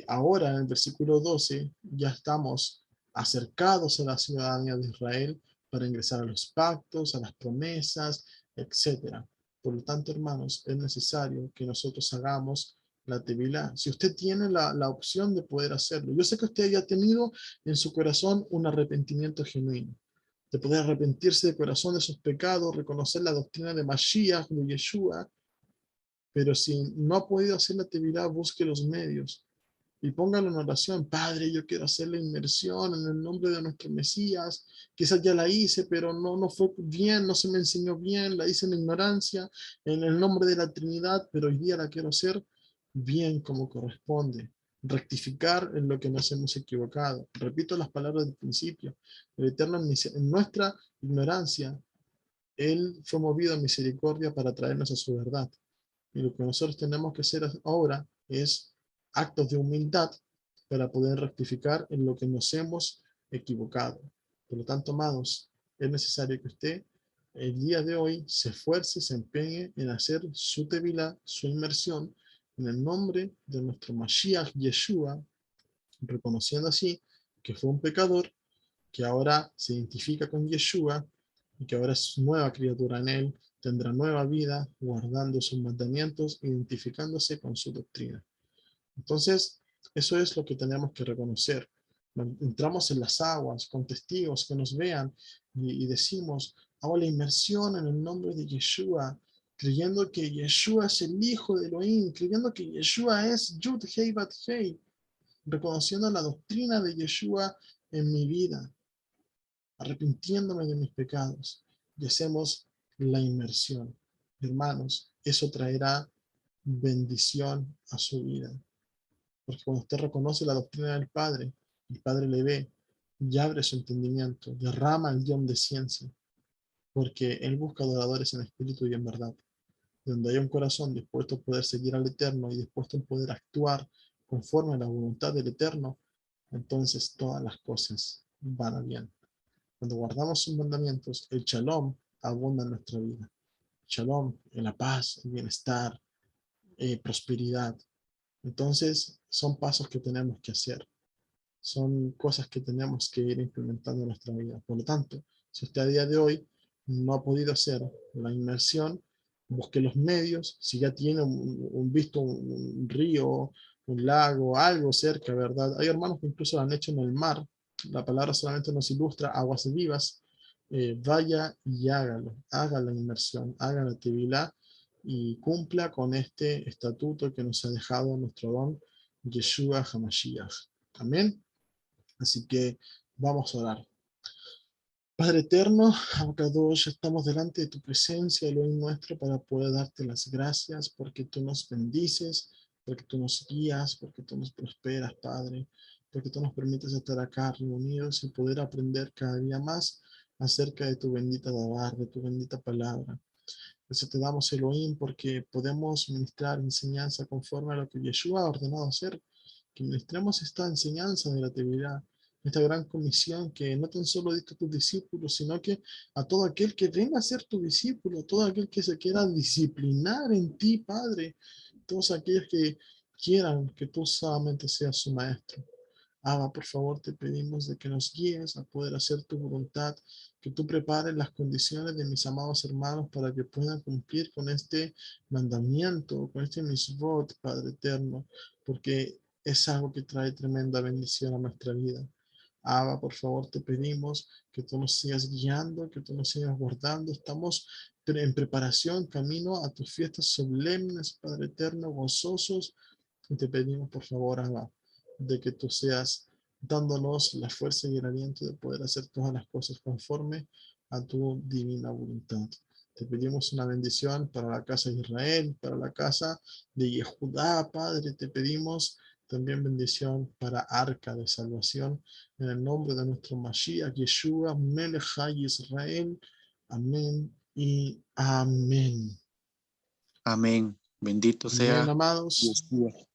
ahora en el versículo 12 ya estamos acercados a la ciudadanía de Israel para ingresar a los pactos, a las promesas, etcétera. Por lo tanto, hermanos, es necesario que nosotros hagamos la tevilá. Si usted tiene la opción de poder hacerlo. Yo sé que usted haya tenido en su corazón un arrepentimiento genuino, de poder arrepentirse de corazón de sus pecados, reconocer la doctrina de Mashiach, de Yeshua, pero si no ha podido hacer la tevilá, busque los medios y póngalo en oración. Padre, yo quiero hacer la inmersión en el nombre de nuestro Mesías. Quizás ya la hice, pero no fue bien, no se me enseñó bien, la hice en ignorancia, en el nombre de la Trinidad, pero hoy día la quiero hacer bien como corresponde. Rectificar en lo que nos hemos equivocado. Repito las palabras del principio. El Eterno, en nuestra ignorancia, Él fue movido a misericordia para traernos a su verdad. Y lo que nosotros tenemos que hacer ahora es actos de humildad para poder rectificar en lo que nos hemos equivocado. Por lo tanto, amados, es necesario que usted el día de hoy se esfuerce, se empeñe en hacer su tevilá, su inmersión, en el nombre de nuestro Mashiach Yeshua, reconociendo así que fue un pecador, que ahora se identifica con Yeshua y que ahora es nueva criatura en él, tendrá nueva vida, guardando sus mandamientos, identificándose con su doctrina. Entonces, eso es lo que tenemos que reconocer. Entramos en las aguas con testigos que nos vean y decimos, hago la inmersión en el nombre de Yeshua, creyendo que Yeshua es el Hijo de Elohim, creyendo que Yeshua es Yud Hei Bat Hei, reconociendo la doctrina de Yeshua en mi vida, arrepintiéndome de mis pecados, y hacemos la inmersión. Hermanos, eso traerá bendición a su vida. Porque cuando usted reconoce la doctrina del Padre, el Padre le ve y abre su entendimiento, derrama el don de ciencia, porque Él busca adoradores en espíritu y en verdad. Donde hay un corazón dispuesto a poder seguir al Eterno y dispuesto a poder actuar conforme a la voluntad del Eterno, entonces todas las cosas van a bien. Cuando guardamos sus mandamientos, el shalom abunda en nuestra vida. Shalom, en la paz, el bienestar, prosperidad. Entonces, son pasos que tenemos que hacer. Son cosas que tenemos que ir implementando en nuestra vida. Por lo tanto, si usted a día de hoy no ha podido hacer la inmersión, busque los medios. Si ya tiene un río, un lago, algo cerca, ¿verdad? Hay hermanos que incluso lo han hecho en el mar. La palabra solamente nos ilustra aguas vivas. Vaya y hágalo. Haga la inmersión, haga la tevilá y cumpla con este estatuto que nos ha dejado nuestro don Yeshua HaMashiach. Amén. Así que vamos a orar. Padre eterno, Abacadosh, estamos delante de tu presencia, Elohim nuestro, para poder darte las gracias porque tú nos bendices, porque tú nos guías, porque tú nos prosperas, Padre, porque tú nos permites estar acá reunidos y poder aprender cada día más acerca de tu bendita Dabar, de tu bendita palabra. Eso te damos, Elohim, porque podemos ministrar enseñanza conforme a lo que Yeshua ha ordenado hacer, que ministremos esta enseñanza de la Tevilá, esta gran comisión que no tan solo diste a tus discípulos, sino que a todo aquel que venga a ser tu discípulo, a todo aquel que se quiera disciplinar en ti, Padre, todos aquellos que quieran que tú solamente seas su maestro. Abba, por favor, te pedimos de que nos guíes a poder hacer tu voluntad, que tú prepares las condiciones de mis amados hermanos para que puedan cumplir con este mandamiento, con este misvot, Padre eterno, porque es algo que trae tremenda bendición a nuestra vida. Abba, por favor, te pedimos que tú nos sigas guiando, que tú nos sigas guardando. Estamos en preparación, camino a tus fiestas solemnes, Padre eterno, gozosos. Y te pedimos, por favor, Abba, de que tú seas dándonos la fuerza y el aliento de poder hacer todas las cosas conforme a tu divina voluntad. Te pedimos una bendición para la casa de Israel, para la casa de Yehudá, Padre. Te pedimos también bendición para Arca de Salvación, en el nombre de nuestro Mashiach, Yeshua, Melech Israel. Amén y amén. Amén. Bendito Amén, sea amados. Dios.